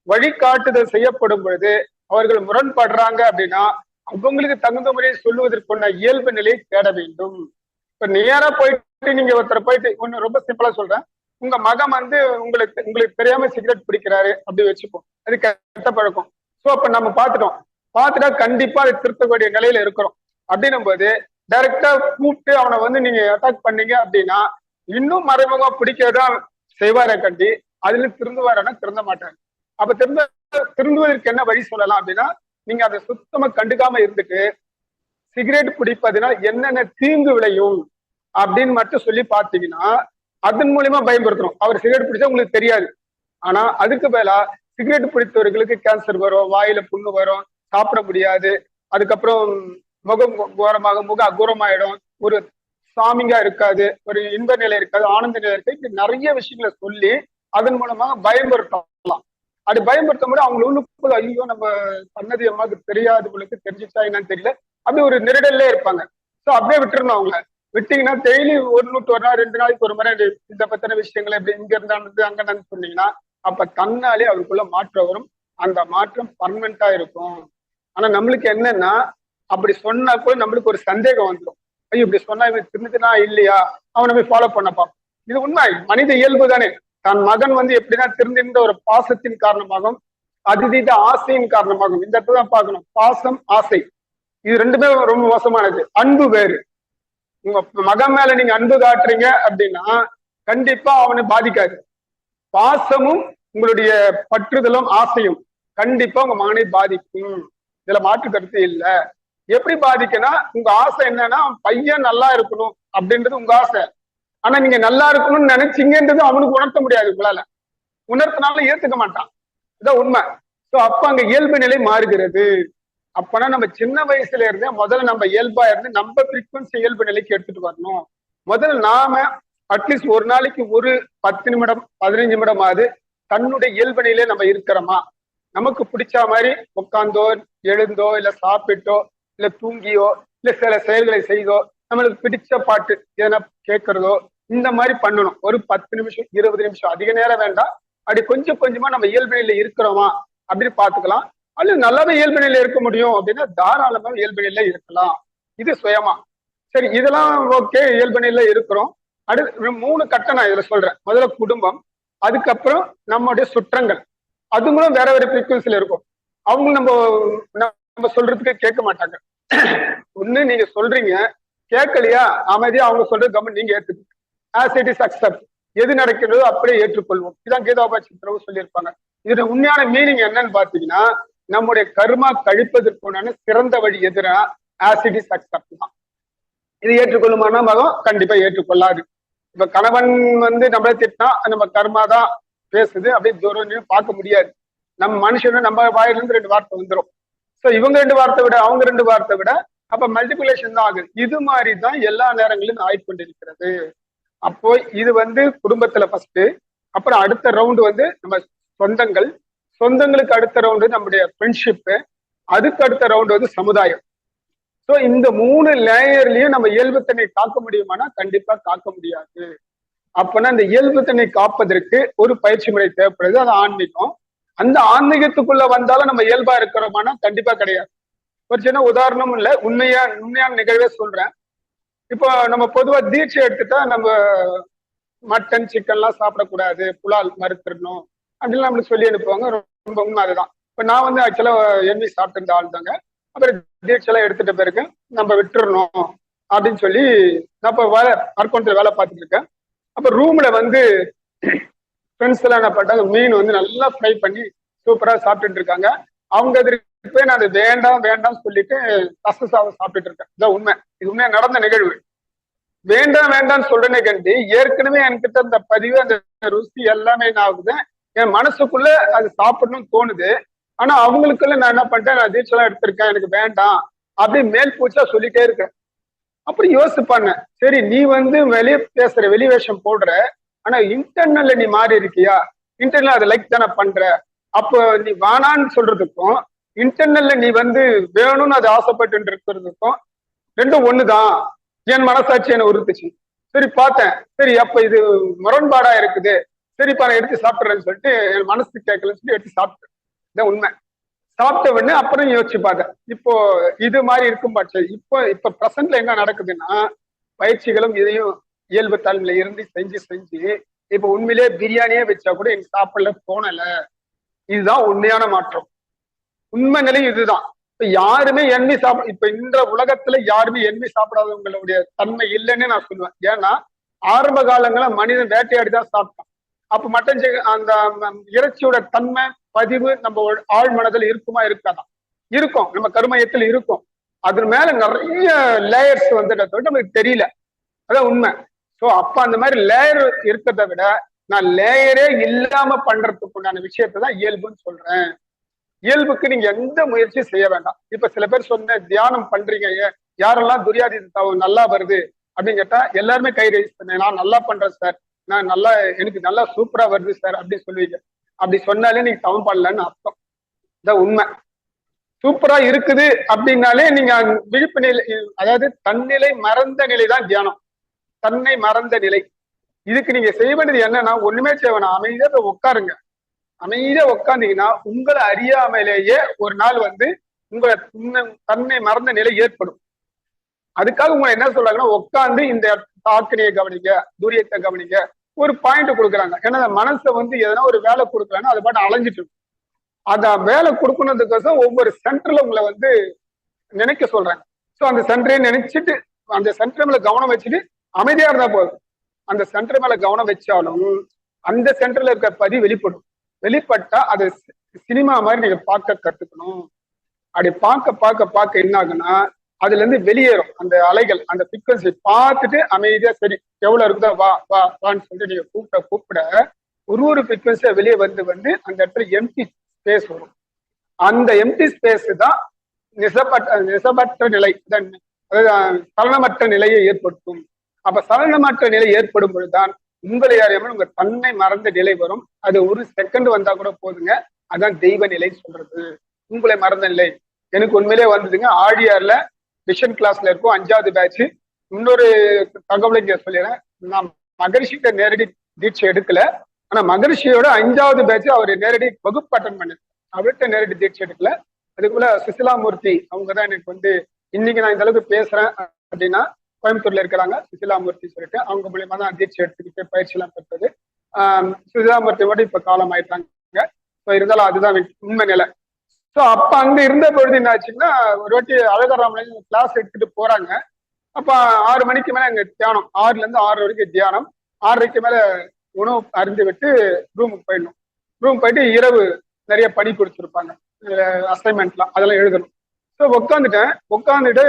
வழிகாட்டுதல் செய்யப்படும் பொழுது அவர்கள் முரண்படுறாங்க அப்படின்னா அவங்களுக்கு தகுந்த முறையை சொல்லுவதற்குள்ள இயல்பு நிலையை தேட வேண்டும். இப்ப நேரா போயிட்டு நீங்க ஒருத்தரை போயிட்டு ஒண்ணு ரொம்ப சிம்பிளா சொல்றேன், உங்க மகன் வந்து உங்களுக்கு தெரியாம சிகரெட் பிடிக்கிறாரு அப்படி வச்சுப்போம், அது கெட்ட பழக்கம். ஸோ அப்ப நம்ம பார்த்துட்டா கண்டிப்பா அதை திருத்தக்கூடிய நிலையில இருக்கிறோம். அப்படின்னும் போது டைரக்டா கூப்பிட்டு அவனை வந்து நீங்க அட்டாக் பண்ணீங்க அப்படின்னா இன்னும் மறைமுகமா பிடிக்கதான் செய்வார கண்டி அதுல திருந்துவாரன்னா திருந்த மாட்டாரு. அப்ப திருந்துவதற்கு என்ன வழி சொல்லலாம் அப்படின்னா, நீங்க அதை சுத்தமா கண்டுக்காம இருந்துட்டு சிகரெட் பிடிப்பதுனா என்னென்ன தீங்கு விளையும் அப்படின்னு மட்டும் சொல்லி பார்த்தீங்கன்னா அதன் மூலியமா பயன்படுத்தணும். அவர் சிகரெட் பிடிச்சா உங்களுக்கு தெரியாது, ஆனா அதுக்கு மேலா சிகரெட் பிடித்தவர்களுக்கு கேன்சர் வரும், வாயில புண்ணு வரும், சாப்பிட முடியாது, அதுக்கப்புறம் முகம் முக அகூரமாயிடும், ஒரு சாமிங்கா இருக்காது, ஒரு இன்ப நிலை இருக்காது, ஆனந்த நிலை இருக்காது, இப்படி நிறைய விஷயங்களை சொல்லி அதன் மூலமாக பயன்படுத்தலாம். அப்படி பயன்படுத்தும் போது அவங்க உள்ளுக்குள்ள ஐயோ நம்ம பண்ணது அம்மாவுக்கு தெரியாதவங்களுக்கு தெரிஞ்சுச்சா என்னன்னு தெரியல, அப்படி ஒரு நெருடல்ல இருப்பாங்க. ஸோ அப்படியே விட்டுருணும். அவங்கள விட்டீங்கன்னா டெய்லி ஒரு நாள் 2 நாளைக்கு ஒரு முறை இந்த பத்தின விஷயங்களை எப்படி இங்க இருந்தானது அங்க சொன்னீங்கன்னா அப்ப தன்னாலே அவருக்குள்ள மாற்றம் வரும். அந்த மாற்றம் பர்மனண்டா இருக்கும். ஆனா நம்மளுக்கு என்னன்னா அப்படி சொன்னா கூட நம்மளுக்கு ஒரு சந்தேகம் வந்துடும், ஐயோ இப்படி சொன்னா இவன் திருந்துனா இல்லையா, அவனை போய் ஃபாலோ பண்ணப்பா. இது உண்மை, மனித இயல்பு தானே. தன் மகன் வந்து எப்படின்னா திருந்திருந்த ஒரு பாசத்தின் காரணமாகவும் அதிதீத ஆசையின் காரணமாகவும் இந்த இடத்துல தான் பார்க்கணும். பாசம் ஆசை இது ரெண்டுமே ரொம்ப மோசமானது. அன்பு வேறு. உங்க மகன் மேல நீங்க அன்பு காட்டுறீங்க அப்படின்னா கண்டிப்பா அவனை பாதிக்காது. பாசமும் உங்களுடைய பற்றுதலும் ஆசையும் கண்டிப்பா உங்க மகனை பாதிக்கும், இதுல மாற்று கருத்து இல்லை. எப்படி பாதிக்குன்னா உங்க ஆசை என்னன்னா பையன் நல்லா இருக்கணும் அப்படின்றது உங்க ஆசை. ஆனா நீங்க நல்லா இருக்கணும்னு நினைச்சீங்கன்றது அவனுக்கு உணர்த்த முடியாது. உங்களால உணர்த்தினாலும் ஏத்துக்க மாட்டான், இதான் உண்மை. ஸோ அப்ப அங்க இயல்பு நிலை மாறுகிறது. அப்பனா நம்ம சின்ன வயசுல இருந்தே முதல்ல நம்ம இயல்பா இருந்து நம்ம ஃப்ரீக்வன்சி இயல்பு நிலைக்கு எடுத்துட்டு வரணும். முதல்ல நாம அட்லீஸ்ட் ஒரு நாளைக்கு ஒரு 10 நிமிடம் 15 நிமிடமாவது தன்னுடைய இயல்பு நிலையில நம்ம இருக்கிறோமா, நமக்கு பிடிச்ச மாதிரி உட்காந்தோ எழுந்தோ இல்ல சாப்பிட்டோ இல்ல தூங்கியோ இல்ல சில செயல்களை செய்தோ நம்மளுக்கு பிடிச்ச பாட்டு எதனா கேட்கறதோ இந்த மாதிரி பண்ணணும். ஒரு 10 நிமிஷம் 20 நிமிஷம், அதிக நேரம் வேண்டாம். அப்படி கொஞ்சம் கொஞ்சமா நம்ம இயல்பு நிலையில இருக்கிறோமா அப்படின்னு பாத்துக்கலாம். அல்லது நல்லாவே இயல்பு நிலையில இருக்க முடியும் அப்படின்னா தாராளமா இயல்பு நிலையில இருக்கலாம். இது சுயமா சரி, இதெல்லாம் ஓகே, இயல்பு நிலையில இருக்கிறோம். அடுத்து 3 கட்டம் நான் இதுல சொல்றேன். முதல்ல குடும்பம், அதுக்கப்புறம் நம்மளுடைய சுற்றங்கள், அதுங்களும் வேற வேற ஃப்ரீக்வன்சில இருக்கும். அவங்க நம்ம சொல்றதுக்கு கேட்க மாட்டாங்க. ஒண்ணு நீங்க சொல்றீங்க கேட்கலையா, அமைதியா அவங்க சொல்றது கவர்மெண்ட் நீங்க ஏற்றுக்கணும். ஆஸ் இட் இஸ் அக்செப்ட், எது நடக்கிறதோ அப்படியே ஏற்றுக்கொள்வோம். இதான் கீதாபாட்சி சொல்லியிருப்பாங்க. இதோட உண்மையான மீனிங் என்னன்னு பாத்தீங்கன்னா, நம்முடைய கர்மா கழிப்பதற்குண்டான சிறந்த வழி எதுனா ஆஸ் இட் இஸ் அக்செப்ட் தான். இது ஏற்றுக்கொள்ளுமான மகம் கண்டிப்பா ஏற்றுக்கொள்ளாது. இப்ப கணவன் வந்து நம்மளே திட்டினா நம்ம கர்மா தான் பேசுது அப்படின்னு தூரம் பார்க்க முடியாது. நம்ம மனுஷனும் நம்ம வாயிலிருந்து 2 வார்த்தை வந்துடும். ஸோ இவங்க 2 வார்த்தை விட அவங்க 2 வார்த்தை விட அப்ப மல்டிபிளேஷன் தான் ஆகுது. இது மாதிரி தான் எல்லா நேரங்களிலும் ஆயிக்கொண்டிருக்கிறது. அப்போ இது வந்து குடும்பத்துல ஃபர்ஸ்ட், அப்புறம் அடுத்த ரவுண்டு வந்து நம்ம சொந்தங்களுக்கு அடுத்த ரவுண்டு நம்முடைய ஃப்ரெண்ட்ஷிப்பு, அதுக்கு அடுத்த ரவுண்டு வந்து சமுதாயம். ஸோ இந்த 3 லேயர்லயும் நம்ம இயல்புத்தன்மை காக்க முடியுமானா கண்டிப்பா காக்க முடியாது. அப்பனா இந்த இயல்புத்தன்மை காப்பதற்கு ஒரு பயிற்சி முறை தேவைப்படுது, அது ஆன்மீகம். அந்த ஆன்மீகத்துக்குள்ள வந்தாலும் நம்ம இயல்பா இருக்கிறோமானா கண்டிப்பா கிடையாது. ஒரு சின்ன உதாரணமும் இல்லை, உண்மையான நிகழ்வே சொல்றேன். இப்போ நம்ம பொதுவா தீட்சை எடுத்துட்டா நம்ம மட்டன் சிக்கன்லாம் சாப்பிடக்கூடாது, புலால் மறுத்துடணும் அப்படின்னு நம்மளுக்கு சொல்லி அனுப்புவாங்க. ரொம்ப உண்மை அதுதான். இப்போ நான் வந்து ஆக்சுவலா எண்ணி சாப்பிட்டு ஆள் தாங்க. அப்புறம் தீட்சைலாம் எடுத்துட்ட பிறகு நம்ம விட்டுறணும் அப்படின்னு சொல்லி நான் இப்போ அர்ப்பணத்தில் வேலை பார்த்துட்டு இருக்கேன். அப்போ ரூம்ல வந்து ஃப்ரெண்ட்ஸ் எல்லாம் என்ன பண்ணாங்க, மீன் வந்து நல்லா ஃப்ரை பண்ணி சூப்பரா சாப்பிட்டுட்டு இருக்காங்க. அவங்க போய் நான் அது வேண்டாம் சொல்லிட்டு ரச சாதம் சாப்பிட்டுட்டு இருக்கேன். இதான் உண்மை, இது உண்மையா நடந்த நிகழ்வு. வேண்டாம் வேண்டாம்னு சொல்றேனே கண்டி, ஏற்கனவே என்கிட்ட அந்த பதிவு அந்த ருசி எல்லாமே என்ன ஆகுது, என் மனசுக்குள்ள அது சாப்பிடணும்னு தோணுது. ஆனா அவங்களுக்குள்ள நான் என்ன பண்ணிட்டேன், நான் தீட்செல்லாம் எடுத்திருக்கேன், எனக்கு வேண்டாம் அப்படி மேல் பூச்சா சொல்லிட்டே இருக்கேன். அப்படி யோசிப்பாங்க, சரி நீ வெளியே பேசுற, வெளி வேஷம் போடுற, ஆனா இன்டர்னல்ல நீ மாறி இருக்கியா? இன்டர்னல் அதை லைக் தானே பண்ற. அப்போ நீ வேணான்னு சொல்றதுக்கும் இன்டர்னல்ல நீ வேணும்னு அதை ஆசைப்பட்டு இருக்கிறதுக்கும் ரெண்டும் ஒண்ணுதான். என் மனசாட்சி என்ன உறுத்துச்சு. சரி பார்த்தேன், சரி அப்ப இது முரண்பாடா இருக்குது, சரிப்பா நான் எடுத்து சாப்பிட்றேன்னு சொல்லிட்டு என் மனசு கேட்கலன்னு சொல்லி எடுத்து சாப்பிட்டேன். இதான் உண்மை. சாப்பிட்ட உடனே அப்புறம் யோசிச்சு பார்த்தேன், இப்போ இது மாதிரி இருக்கும் பட்சம் இப்ப பிரசன்ட்ல என்ன நடக்குதுன்னா, பயிற்சிகளும் இதையும் இயல்பு தன்மையில இருந்து செஞ்சு செஞ்சு இப்ப உண்மையிலேயே பிரியாணியே வச்சா கூட எனக்கு சாப்பிடல தோணல. இதுதான் உண்மையான மாற்றம். உண்மை நிலை இதுதான். இப்ப யாருமே எண்ணி இப்ப இந்த உலகத்துல யாருமே எண்ணி சாப்பிடாதவங்களுடைய தன்மை இல்லைன்னு நான் சொல்லுவேன். ஏன்னா ஆரம்ப காலங்கள மனிதன் வேட்டையாடிதான் சாப்பிட்டான். அப்ப மட்டன் அந்த இறைச்சியோட தன்மை பதிவு நம்ம ஆழ் மனதில் இருக்குமா இருக்காதான்? இருக்கும், நம்ம கருமையத்தில் இருக்கும். அது மேல நிறைய லேயர்ஸ் நமக்கு தெரியல. அதான் உண்மை. சோ அப்ப அந்த மாதிரி லேயர் இருக்கிறத விட நான் லேயரே இல்லாம பண்றதுக்கு உண்டான விஷயத்தை தான் இயல்புன்னு சொல்றேன். இயல்புக்கு நீங்க எந்த முயற்சியும் செய்ய வேண்டாம். இப்ப சில பேர் சொன்ன தியானம் பண்றீங்க, யாரெல்லாம் துரியாதீத தவம் நல்லா வருது அப்படின்னு கேட்டா எல்லாருமே கை ரைஸ் பண்ணேன், நான் நல்லா பண்றேன் சார், நான் நல்லா, எனக்கு நல்லா சூப்பரா வருது சார் அப்படின்னு சொல்லுவீங்க. அப்படி சொன்னாலே நீங்க தவம் பண்ணலன்னு அர்த்தம். இதான் உண்மை. சூப்பரா இருக்குது அப்படின்னாலே நீங்க விழிப்பு நிலை, அதாவது தன்னிலை மறந்த நிலை தான் தியானம். தன்னை மறந்த நிலை. இதுக்கு நீங்க செய்ய வேண்டியது என்னன்னா, ஒண்ணுமே செய்ய வேணாம், அமைதியா போய் உட்காருங்க. அமைதியா உட்காந்தீங்கன்னா உங்களை அறியாமலேயே ஒரு நாள் உங்களை தன்னை மறந்த நிலை ஏற்படும். அதுக்காக உங்களை என்ன சொல்றாங்கன்னா, உட்காந்து இந்த தாக்கணியை கவனிங்க, தூரியத்தை கவனிங்க, ஒரு பாயிண்ட் கொடுக்குறாங்க. ஏன்னா மனசை எதனா ஒரு வேலை கொடுக்குறாங்கன்னா அது பாட்டு அலைஞ்சிட்டு இருக்கும். அந்த வேலை கொடுக்கணுன்றதுக்கோசம் ஒவ்வொரு சென்டர்ல உங்களை நினைக்க சொல்றாங்க. ஸோ அந்த சென்டரையும் நினைச்சிட்டு அந்த சென்டர் மேல கவனம் வச்சுட்டு அமைதியா இருந்தா போதும். அந்த சென்டர் மேல கவனம் வச்சாலும் அந்த சென்டர்ல இருக்க பதிவு வெளிப்படும். வெளிப்பட்டா அது சினிமா மாதிரி நீங்க பார்க்க கத்துக்கணும். அப்படி பார்க்க என்ன ஆகுன்னா, அதுல இருந்து வெளியேறும் அந்த அலைகள், அந்த ஃப்ரீக்வன்சி பார்த்துட்டு அமைதியா சரி எவ்வளவு இருக்குதோ வா வா வான்னு சொல்லிட்டு நீங்க கூப்பிட ஒரு ஃப்ரீக்வன்சியா வெளியே அந்த இடத்துல எம்டி ஸ்பேஸ் வரும். அந்த எம்டி ஸ்பேஸ் தான் நிசபற்ற நிலை, அதாவது சலனமற்ற நிலையை ஏற்படுத்தும். அப்ப சலனமற்ற நிலை ஏற்படும் பொழுதுதான் உங்களை அறியாமல் உங்க தன்னை மறந்த நிலை வரும். அது ஒரு செகண்ட் வந்தா கூட போதுங்க. அதான் தெய்வ நிலை சொல்றது. உங்களை மறந்த நிலை எனக்கு உண்மையிலே வந்ததுங்க. ஆழியார்ல விஷன் கிளாஸ்ல இருக்கும் 5வது பேட்ச். இன்னொரு தகவலை இங்க சொல்லிடுறேன், நான் மகரிஷிட்ட நேரடி தீட்சை எடுக்கல, ஆனா மகரிஷியோட 5வது பேட்ச் அவர் நேரடி வகுப்பு அட்டன் பண்ணிருக்கேன். அவர்கிட்ட நேரடி தீட்சை எடுக்கல. அதுக்குள்ள சுசிலாமூர்த்தி அவங்கதான் எனக்கு இன்னைக்கு நான் இந்த அளவுக்கு பேசுறேன் அப்படின்னா கோயம்புத்தூர்ல இருக்கிறாங்க சுசிலாமூர்த்தி சொல்லிட்டு, அவங்க மூலியமா தான் தீட்சை எடுத்துக்கிட்டு பயிற்சி எல்லாம் பெற்றது. சுசிலாமூர்த்தி மட்டும் இப்ப காலம் ஆயிட்டாங்க. இருந்தாலும் அதுதான் உண்மை நிலை. ஸோ அப்ப அங்க இருந்த பொழுது என்ன ஆச்சுன்னா, ஒரு வாட்டி அழகராமன் கிளாஸ் எடுத்துட்டு போறாங்க. அப்ப 6 மணிக்கு மேல அங்க தியானம், 6ல இருந்து 6 வரைக்கும் தியானம். 6:30 மேல உணவு அருந்து விட்டு ரூமுக்கு போயிடணும். ரூம் போயிட்டு இரவு நிறைய பணி கொடுத்துருப்பாங்க, அசைன்மெண்ட்லாம் அதெல்லாம் எழுதணும். ஸோ உட்காந்துட்டு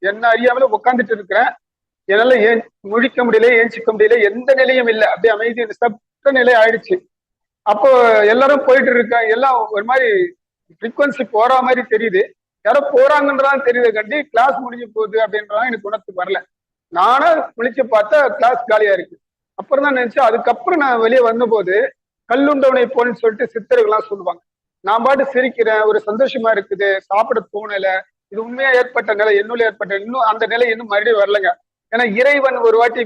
என்ன அறியாமல உட்காந்துட்டு இருக்கிறேன். என்னால முழிக்க முடியல, ஏஞ்சிக்க முடியல, எந்த நிலையும் இல்லை. அப்படியே அமைதி சப்த நிலை ஆயிடுச்சு. அப்போ எல்லாரும் போயிட்டு இருக்க, எல்லாம் ஒரு மாதிரி ஃப்ரீக்வன்சி போற மாதிரி தெரியுது. யாரோ போறாங்கன்றதான் தெரியுது கண்டி, கிளாஸ் முடிஞ்சு போகுது அப்படின்றதான் எனக்கு உணர்த்துக்கு வரல. நானா முழிச்சு பார்த்தா கிளாஸ் காலியா இருக்கு. அப்புறம் தான் நினைச்சேன். அதுக்கப்புறம் நான் வெளியே வந்தபோது கல்லுண்டவனை போன்னு சொல்லிட்டு சித்தர்கள்லாம் சொல்லுவாங்க. நான் பாட்டு சிரிக்கிறேன், ஒரு சந்தோஷமா இருக்குது, சாப்பிட தோணல. இது உண்மையா ஏற்பட்ட நிலை, என்னுள்ள ஏற்பட்ட, இன்னும் அந்த நிலை இன்னும் மறுபடியும் வரலைங்க. ஏன்னா இறைவன் ஒரு வாட்டி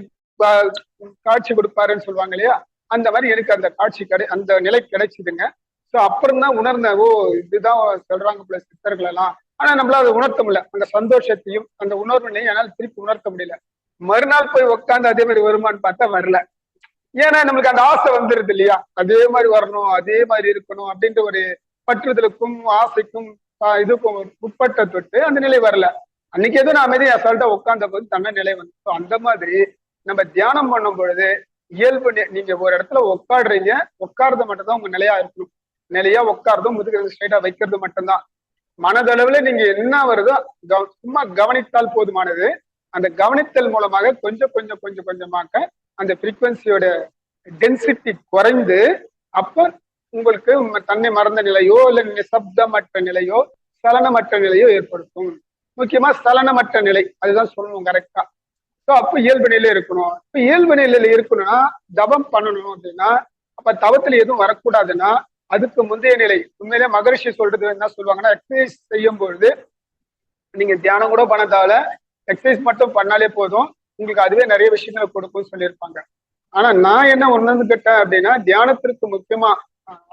காட்சி கொடுப்பாருன்னு சொல்லுவாங்க இல்லையா, அந்த மாதிரி எனக்கு அந்த காட்சி அந்த நிலை கிடைச்சிதுங்க. ஸோ அப்புறம் தான் உணர்ந்தேன், ஓ இதுதான் சொல்றாங்க போல சித்தர்கள் எல்லாம். ஆனா நம்மளால அதை உணர்த்த முடியல. அந்த சந்தோஷத்தையும் அந்த உணர்வினையும் என்னால் திருப்பி உணர்த்த முடியல. மறுநாள் போய் உட்காந்து அதே மாதிரி வருமானு பார்த்தா வரல. ஏன்னா நம்மளுக்கு அந்த ஆசை வந்துருது இல்லையா, அதே மாதிரி வரணும், அதே மாதிரி இருக்கணும் அப்படின்ற ஒரு பற்றுதலுக்கும் ஆசைக்கும் இதுக்கும் உட்பட்ட தொட்டு அந்த நிலை வரல. அன்னைக்கு எதுவும் நான் அமைதியா அசால்ட்டா உட்கார்ந்த போது தன்ன நிலை வந்து. அந்த மாதிரி நம்ம தியானம் பண்ணும் பொழுது இயல்பு, நீங்க ஒரு இடத்துல உட்காடுறீங்க, உட்கார்றது மட்டும்தான் உங்க நிலையா இருக்கணும். நிலையா உட்கார்றதும் முதுகிறது ஸ்ட்ரைட்டா வைக்கிறது மட்டும்தான். மனதளவுல நீங்க என்ன வருதோ சும்மா கவனித்தால் போதுமானது. அந்த கவனித்தல் மூலமாக கொஞ்சம் கொஞ்சம் கொஞ்சம் கொஞ்சமாக அந்த ஃப்ரீக்வன்சியோட டென்சிட்டி குறைந்து அப்ப உங்களுக்கு தன்னை மறந்த நிலையோ இல்ல நிசப்தமற்ற நிலையோ சலனமற்ற நிலையோ ஏற்படுத்தும். முக்கியமா சலனமற்ற நிலை அதுதான் சொல்லணும் கரெக்டா. ஸோ அப்ப இயல்பு நிலையில இருக்கணும். இப்ப இயல்பு நிலையில இருக்கணும்னா தவம் பண்ணணும் அப்படின்னா அப்ப தவத்துல எதுவும் வரக்கூடாதுன்னா அதுக்கு முந்தைய நிலை உண்மையிலே மகரிஷி சொல்றது என்ன சொல்லுவாங்கன்னா, எக்ஸசைஸ் செய்யும் பொழுது நீங்க தியானம் கூட பண்ணதால எக்ஸசைஸ் மட்டும் பண்ணாலே போதும், உங்களுக்கு அதுவே நிறைய விஷயங்களை கொடுக்கும்னு சொல்லியிருப்பாங்க. ஆனா நான் என்ன உணர்ந்துகிட்டேன் அப்படின்னா, தியானத்திற்கு முக்கியமா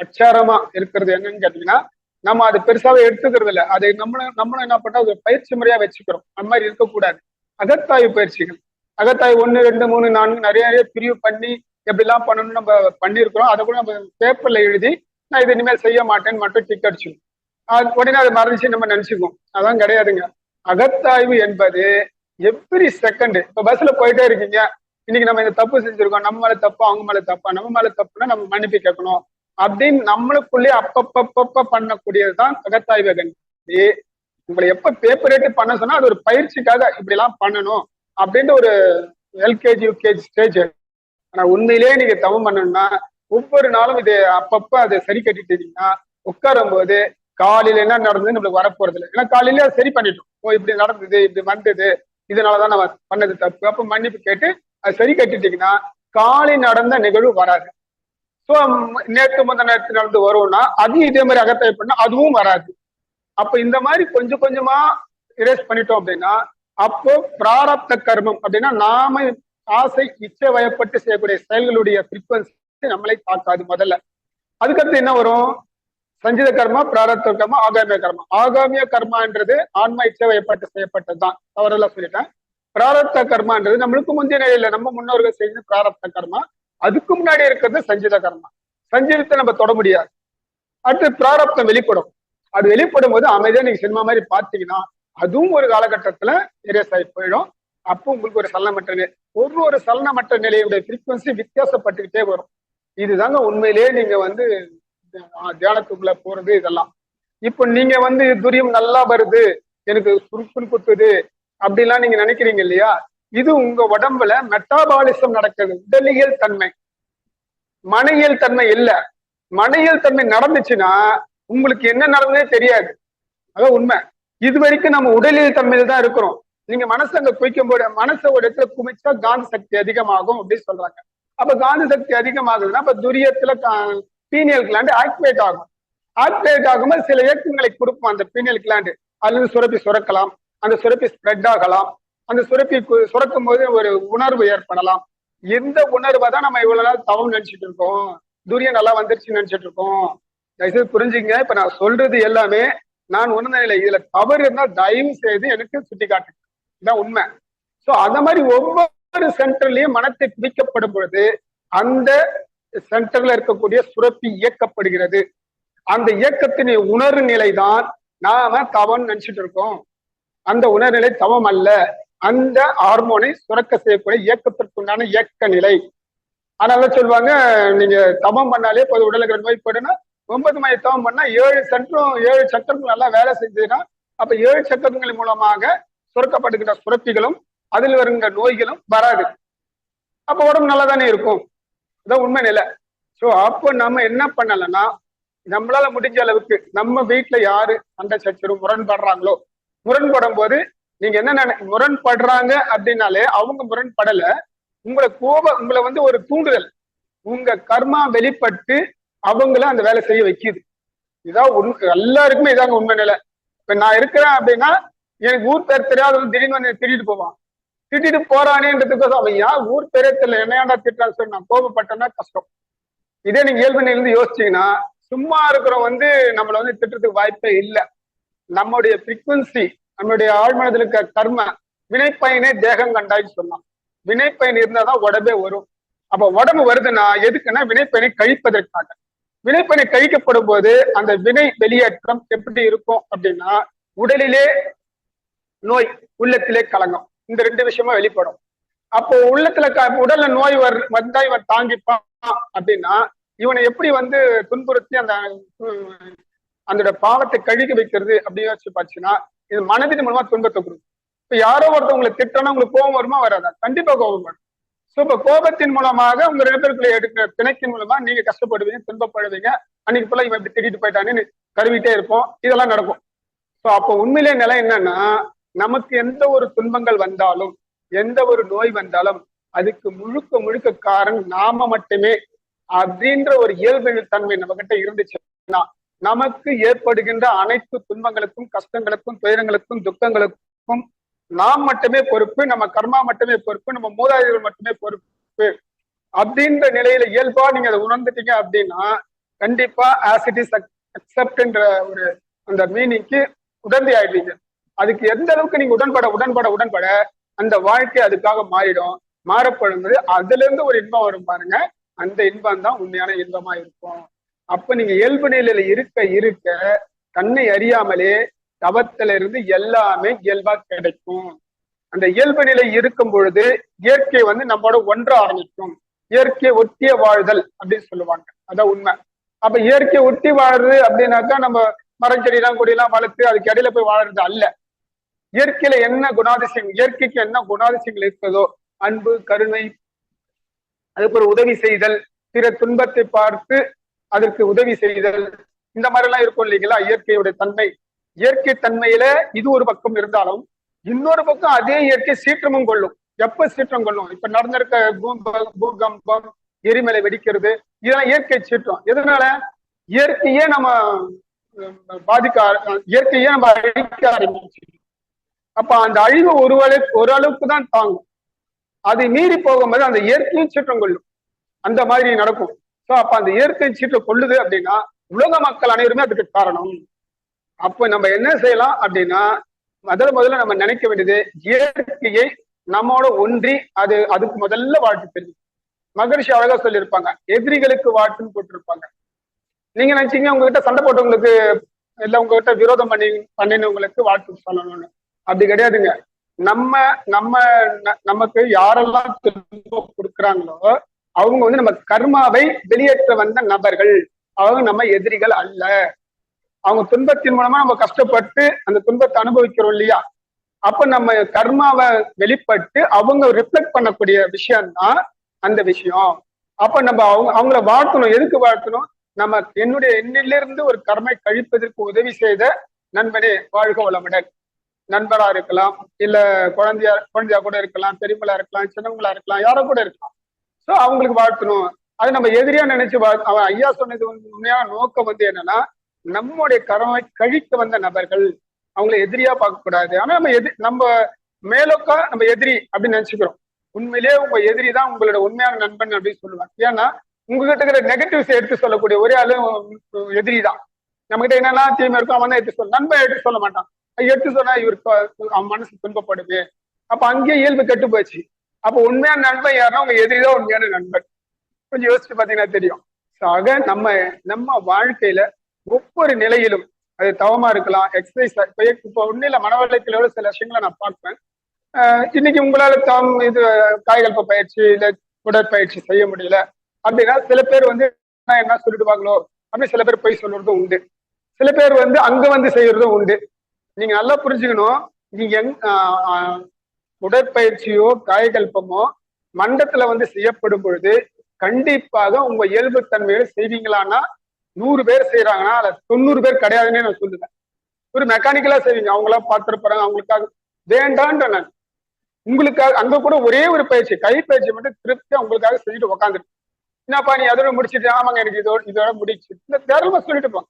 அச்சாரமா இருக்கிறது என்னன்னு கேட்டீங்கன்னா, நம்ம அது பெருசாவே எடுத்துக்கிறது இல்லை. அதை நம்மளும் என்ன பண்ணா ஒரு பயிற்சி முறையா வச்சுக்கிறோம். அந்த மாதிரி இருக்கக்கூடாது. அகத்தாய்வு பயிற்சிகள், அகத்தாய்வு 1, 2, 3, 4 நிறைய நிறைய பிரிவு பண்ணி எப்படிலாம் பண்ணணும்னு நம்ம பண்ணியிருக்கிறோம். அதை கூட நம்ம பேப்பர்ல எழுதி நான் இது இனிமேல் செய்ய மாட்டேன்னு மட்டும் டிக் அடிச்சிடும். உடனே அது மறந்துச்சு நம்ம நினைச்சுக்குவோம். அதான் கிடையாதுங்க. அகத்தாய்வு என்பது எவ்ரி செகண்ட். இப்ப பஸ்ல போயிட்டே இருக்கீங்க, இன்னைக்கு நம்ம இந்த தப்பு செஞ்சிருக்கோம், நம்ம மேல தப்பா அவங்க மேல தப்பா, நம்ம மேல தப்புன்னா நம்ம மன்னிப்பு கேட்கணும் அப்படின்னு நம்மளுக்குள்ளே அப்பப்ப பண்ணக்கூடியதுதான் அகத்தாய்வு. உங்களை எப்ப பேப்பரேட்டு பண்ண சொன்னா அது ஒரு பயிற்சிக்காக இப்படி எல்லாம் பண்ணணும் அப்படின்ட்டு ஒரு எல்கேஜி யூகேஜி ஸ்டேஜ். ஆனா உண்மையிலேயே நீங்க தவம் பண்ணணும்னா ஒவ்வொரு நாளும் இது அப்பப்ப அதை சரி கட்டிட்டீங்கன்னா உட்காரும் போது காலையில என்ன நடந்தது நம்மளுக்கு வரப்போறது இல்லை. ஏன்னா காலையில சரி பண்ணிட்டோம், ஓ இப்படி நடந்தது இப்படி வந்தது இதனாலதான் நம்ம பண்ணது தப்பு, அப்ப மன்னிப்பு கேட்டு அது சரி கட்டிட்டீங்கன்னா காலை நடந்த நிகழ்வு வராது. ஸோ நேற்று முந்த நேரத்து நடந்து வரும்னா அதையும் இதே மாதிரி அகத்தாய்வு பண்ணா அதுவும் வராது. அப்ப இந்த மாதிரி கொஞ்சம் கொஞ்சமா இரேஸ் பண்ணிட்டோம் அப்படின்னா அப்போ பிராரப்த கர்மம் அப்படின்னா நாம ஆசை இச்சை வயப்பட்டு செய்யக்கூடிய செயல்களுடைய ஃப்ரீக்வன்சி நம்மளை தாக்காது முதல்ல. அதுக்கடுத்து என்ன வரும்? சஞ்சித கர்மா, பிராரப்த கர்மா, ஆகாமிய கர்மா. ஆகாமிய கர்மான்றது ஆன்மா இச்சை வயப்பட்டு செய்யப்பட்டதுதான், தவறெல்லாம் சொல்லிட்டேன். பிராரப்த கர்மான்றது நம்மளுக்கு முந்தைய நிலையில நம்ம முன்னோர்கள் செய்த பிராரப்த கர்மா. அதுக்கு முன்னாடி இருக்கிறது சஞ்சித கர்மா. சஞ்சீதத்தை நம்ம தொட முடியாது. அடுத்து பிராரப்தம் வெளிப்படும். அது வெளிப்படும் போது அமைதியா நீங்க சினிமா மாதிரி பார்த்தீங்கன்னா அதுவும் ஒரு காலகட்டத்துல எரேஸ் ஆகி போயிடும். அப்போ உங்களுக்கு ஒரு சலனமற்ற நிலை, ஒரு சலனமற்ற நிலையுடைய ஃப்ரீக்வன்சி வித்தியாசப்பட்டுக்கிட்டே வரும். இதுதாங்க உண்மையிலேயே நீங்க வந்து தியானத்துக்குள்ள போறது. இதெல்லாம் இப்போ நீங்க வந்து துரியம் நல்லா வருது, எனக்கு சுருக்குன்னு குத்துது அப்படிலாம் நீங்க நினைக்கிறீங்க இல்லையா? இது உங்க உடம்புல மெட்டாபாலிசம் நடக்குது. உடலியல் தன்மை, மனையியல் தன்மை இல்ல. மனையியல் தன்மை நடந்துச்சுன்னா உங்களுக்கு என்ன நடந்ததே தெரியாது. அதான் உண்மை. இது வரைக்கும் நம்ம உடலியல் தன்மையில தான் இருக்கிறோம். நீங்க மனசு அங்க குவிக்கும் போது மனசை ஒரு இடத்துல குமிச்சா காந்த சக்தி அதிகமாகும் அப்படின்னு சொல்றாங்க. அப்ப காந்த சக்தி அதிகமாகுதுன்னா அப்ப துரியத்துல பீனியல் கிளாண்டு ஆக்டிவேட் ஆகும். ஆக்டிவேட் ஆகும்போது சில இயக்கங்களை கொடுக்கும் அந்த பீனியல் கிளாண்டு. அல்லது சுரப்பி சுரக்கலாம், அந்த சுரப்பி ஸ்ப்ரெட் ஆகலாம், அந்த சுரப்பி சுரக்கும் போது ஒரு உணர்வு ஏற்படலாம். எந்த உணர்வை தான் நம்ம இவ்வளவு நாள் தவம் நினைச்சிட்டு இருக்கோம், துரியம் நல்லா வந்துருச்சுன்னு நினைச்சிட்டு இருக்கோம். தயவுசெய்து புரிஞ்சுங்க. இப்ப நான் சொல்றது எல்லாமே நான் உணர்ந்த நிலை. இதுல தவறு இருந்தால் தயவு செய்து எனக்கு சுட்டி காட்டுங்க. இதான் உண்மை. சோ அந்த மாதிரி ஒவ்வொரு சென்டர்லயும் மனத்தை குவிக்கப்படும் பொழுது அந்த சென்டர்ல இருக்கக்கூடிய சுரப்பி இயக்கப்படுகிறது. அந்த இயக்கத்தின் உணர்வு நிலைதான் நாம தவம் நினைச்சிட்டு இருக்கோம். அந்த உணர்நிலை தவம் அல்ல, அந்த ஹார்மோனை சுரக்க செய்யக்கூடிய இயக்கத்திற்குண்டான இயக்க நிலை. அதனால சொல்லுவாங்க, நீங்க தவம் பண்ணாலே பொது உடலுக்கு நோய் போயிடுன்னா 9 மைய தவம் பண்ணா 7 சக்கரங்கள் நல்லா வேலை செஞ்சதுன்னா அப்ப 7 சக்கரங்கள் மூலமாக சுரக்கப்படுகின்ற சுரப்பிகளும் அதில் வருகின்ற நோய்களும் வராது. அப்ப உடம்பு நல்லா தானே இருக்கும். அதான் உண்மை நிலை. ஸோ அப்போ நம்ம என்ன பண்ணலன்னா நம்மளால முடிஞ்ச அளவுக்கு நம்ம வீட்டுல யாரு சண்டை சச்சரவு முரண்படுறாங்களோ, முரண்படும் போது நீங்க என்ன முரண்படுறாங்க அப்படின்னாலே அவங்க முரண்படல, உங்களை வந்து ஒரு தூண்டுதல், உங்க கர்மா வெளிப்பட்டு அவங்கள அந்த வேலை செய்ய வைக்குது. இதான் எல்லாருக்குமே இதாங்க உண்மை நிலை. இப்ப நான் இருக்கிறேன் அப்படின்னா எனக்கு ஊர் பேர் தெரியாதவன் திடீர்னு வந்து திட்டிட்டு போவான். திட்டிட்டு போறானேன்றதுக்கோசம் அவன் யார் ஊர் பேரே தெரியல என்னையாண்டா திட்டான்னு சொல்லி நான் கோபப்பட்டேன்னா கஷ்டம். இதே நீங்க இயல்பு நிலையிலிருந்து யோசிச்சீங்கன்னா சும்மா இருக்கிறவங்க வந்து நம்மளை வந்து திட்டுறதுக்கு வாய்ப்பே இல்லை. நம்முடைய ஃப்ரீக்வன்சி, நம்மளுடைய ஆழ்மனதில் இருக்க கர்ம வினைப்பயனே தேகம் கண்டாய்ன்னு சொன்னான். வினைப்பயன் இருந்தாதான் உடம்பே வரும். அப்ப உடம்பு வருதுன்னா எதுக்குன்னா வினைப்பயனை கழிப்பதற்காக. வினைப்பயனை கழிக்கப்படும் போது அந்த வினை வெளியேற்றம் எப்படி இருக்கும் அப்படின்னா உடலிலே நோய், உள்ளத்திலே கலங்கம், இந்த 2 விஷயமா வெளிப்படும். அப்போ உள்ளத்துல உடல்ல நோய் வந்தா இவன் தாங்கிப்பான் அப்படின்னா இவனை எப்படி வந்து துன்புறுத்தி அந்த பாவத்தை கழிக்க வைக்கிறது அப்படின்னு யோசிச்சு பாத்தீங்கன்னா இது மனதின் மூலமா துன்பத்தை கொடுக்கும். இப்ப யாரோ ஒருத்தவங்களை திட்டனா உங்களுக்கு கோபம் வருமா வராதா? கண்டிப்பா கோபம் வரும். சோ இப்ப கோபத்தின் மூலமாக உங்க 2 பேருக்குள்ள எடுக்கிற பிணைக்கின் மூலமா நீங்க கஷ்டப்படுவீங்க, துன்பப்படுவீங்க. அன்னைக்கு போல இவன் இப்படி திட்டிட்டு போயிட்டான்னு கருவிட்டே இருப்போம். இதெல்லாம் நடக்கும். சோ அப்போ உண்மையிலே நிலை என்னன்னா, நமக்கு எந்த ஒரு துன்பங்கள் வந்தாலும், எந்த ஒரு நோய் வந்தாலும் அதுக்கு முழுக்க முழுக்க காரணம் நாம மட்டுமே அப்படின்ற ஒரு இயல்பு தன்மை நம்ம கிட்ட இருந்துச்சுன்னா, நமக்கு ஏற்படுகின்ற அனைத்து துன்பங்களுக்கும், கஷ்டங்களுக்கும், துயரங்களுக்கும், துக்கங்களுக்கும் நாம் மட்டுமே பொறுப்பு, நம்ம கர்மா மட்டுமே பொறுப்பு, நம்ம மூதாதையர்கள் மட்டுமே பொறுப்பு அப்படின்ற நிலையில இயல்பா நீங்க அதை உணர்ந்துட்டீங்க அப்படின்னா, கண்டிப்பா ஆஸ் இட் இஸ் அக்செப்ட்ன்ற ஒரு அந்த மீனிங்க்கு உடந்தை ஆயிடுவீங்க. அதுக்கு எந்த அளவுக்கு நீங்க உடன்பட அந்த வாழ்க்கை அதுக்காக மாறிடும். மாறப்படும்போது அதுல இருந்து ஒரு இன்பம் வரும் பாருங்க, அந்த இன்பம் தான் உண்மையான இன்பமா இருக்கும். அப்ப நீங்க இயல்பு நிலையில இருக்க தன்னை அறியாமலே தவத்தில இருந்து எல்லாமே இயல்பா கிடைக்கும். அந்த இயல்பு நிலை இருக்கும் பொழுது இயற்கை நம்மோட ஒன்ற ஆரம்பிக்கும். இயற்கையை ஒட்டிய வாழ்தல் அப்படின்னு சொல்லுவாங்க. அதான் உண்மை. அப்ப இயற்கையை ஒட்டி வாழுறது அப்படின்னாக்கா நம்ம மரம் செடியெல்லாம் கொடியெல்லாம் வளர்த்து அதுக்கு இடையில போய் வாழறது அல்ல. இயற்கையில என்ன குணாதிசயம், இயற்கைக்கு என்ன குணாதிசயங்கள் இருக்கிறதோ, அன்பு, கருணை, அதுக்கு உதவி செய்தல், பிற துன்பத்தை பார்த்து அதற்கு உதவி செய்தல், இந்த மாதிரி எல்லாம் இருக்கும் இல்லைங்களா இயற்கையுடைய தன்மை. இயற்கை தன்மையில இது ஒரு பக்கம் இருந்தாலும் இன்னொரு பக்கம் அதே இயற்கை சீற்றமும் கொள்ளும். எப்ப சீற்றம் கொள்ளும்? இப்ப நடந்திருக்க பூகம்பம், எரிமலை வெடிக்கிறது, இதெல்லாம் இயற்கை சீற்றம். எதனால? இயற்கையே நம்ம இயற்கையே நம்ம அழிக்க ஆரம்பிச்சு. அப்ப அந்த அழிவு ஓரளவுக்கு தான் தாங்கும். அதை மீறி போகும்போது அந்த இயற்கையும் சீற்றம் கொள்ளும். அந்த மாதிரி நடக்கும். சோ அப்ப அந்த இயற்கை சீற்றம் கொள்ளுது அப்படின்னா உலக மக்கள் அனைவருமே அதுக்கு காரணம். அப்ப நம்ம என்ன செய்யலாம் அப்படின்னா, முதல்ல நம்ம நினைக்க வேண்டியது இயற்கையை நம்மோட ஒன்றி அதுக்கு முதல்ல வாழ்த்து தெரியும். மகரிஷி அழகா சொல்லியிருப்பாங்க, எதிரிகளுக்கு வாழ்த்துன்னு போட்டிருப்பாங்க. நீங்க நினைச்சீங்க உங்ககிட்ட சண்டை போட்டவங்களுக்கு இல்ல உங்ககிட்ட விரோதம் பண்ணினவங்களுக்கு வாழ்த்து சொல்லணும்னு. அப்படி கிடையாதுங்க. நமக்கு யாரெல்லாம் துன்பம் கொடுக்குறாங்களோ அவங்க நம்ம கர்மாவை வெளியேற்ற வந்த நபர்கள். அவங்க நம்ம எதிரிகள் அல்ல. அவங்க துன்பத்தின் மூலமா நம்ம கஷ்டப்பட்டு அந்த துன்பத்தை அனுபவிக்கிறோம் இல்லையா? அப்ப நம்ம கர்மாவை வெளிப்பட்டு அவங்க ரிஃப்ளெக்ட் பண்ணக்கூடிய விஷயம்தான் அந்த விஷயம். அப்ப நம்ம அவங்கள வாழ்த்தணும். எதுக்கு வாழ்த்தணும்? நம்ம என்னிலிருந்து ஒரு கர்மை கழிப்பதற்கு உதவி செய்த நண்பனே வாழ்க வளமுடன். நண்பரா இருக்கலாம், இல்ல குழந்தையா கூட இருக்கலாம், பெரியவங்களா இருக்கலாம், சின்னவங்களா இருக்கலாம், யாரோ கூட இருக்கலாம். சோ அவங்களுக்கு வாழ்த்தணும். அது நம்ம எதிரியா நினைச்சு அவன் ஐயா சொன்னது உண்மையான நோக்கம் என்னன்னா, நம்முடைய கர்மை கழிக்க வந்த நபர்கள், அவங்களை எதிரியா பார்க்க கூடாது. ஆனா நம்ம மேலோக்கா நம்ம எதிரி அப்படின்னு நினைச்சுக்கிறோம். உண்மையிலேயே உங்க எதிரி தான் உங்களோட உண்மையான நண்பன் அப்படின்னு சொல்லுவாங்க. ஏன்னா உங்ககிட்ட இருக்கிற நெகட்டிவ்ஸ் எடுத்து சொல்லக்கூடிய ஒரே ஆளு எதிரி தான். நம்ம கிட்ட என்னன்னா தீமை இருக்கும், அவன் தான் எடுத்து சொல்ல, நண்பன் எடுத்து சொல்ல மாட்டான். எடுத்து சொன்னா இவருக்கு அவன் மனசு துன்பப்படுது. அப்ப அங்கேயே இயல்பு கெட்டு போச்சு. அப்ப உண்மையான நண்பன் யாருன்னா உங்க எதிரி தான் உண்மையான நண்பன். கொஞ்சம் யோசிச்சு பாத்தீங்கன்னா தெரியும். ஆக நம்ம வாழ்க்கையில ஒவ்வொரு நிலையிலும், அது தவமா இருக்கலாம், எக்ஸசைஸ், இப்ப உண்மையில மனவளக்கலையோட சில விஷயங்களை நான் பார்ப்பேன். இன்னைக்கு உங்களால இது காய்கல்ப பயிற்சி இல்ல உடற்பயிற்சி செய்ய முடியல அப்படின்னா சில பேர் என்ன சொல்லிடுவாங்களோ அப்படின்னு சில பேர் போய் சொல்றதும் உண்டு. சில பேர் அங்க செய்யறதும் உண்டு. நீங்க நல்லா புரிஞ்சுக்கணும். நீங்க உடற்பயிற்சியோ காய்கல்பமோ மண்டத்துல செய்யப்படும் பொழுது கண்டிப்பாக உங்க இயல்பு தன்மையில செய்வீங்களான்னா 100 பேர் செய்யறாங்கன்னா அதுல 90 பேர் கிடையாதுன்னே நான் சொல்லுவேன். ஒரு மெக்கானிக்கலா செய்வீங்க, அவங்களாம் பார்த்துருப்பாங்க, அவங்களுக்காக வேண்டான்ற நான் உங்களுக்காக அங்க கூட ஒரே ஒரு பயிற்சி, கைப்பயிற்சி மட்டும் திருப்தி உங்களுக்காக செஞ்சுட்டு உட்காந்துருக்கு. என்னப்பா நீ அதோட முடிச்சுட்டு, ஆமாங்க எனக்கு இதோட முடிச்சு, இந்த தேர்தலமா சொல்லிட்டு போங்க.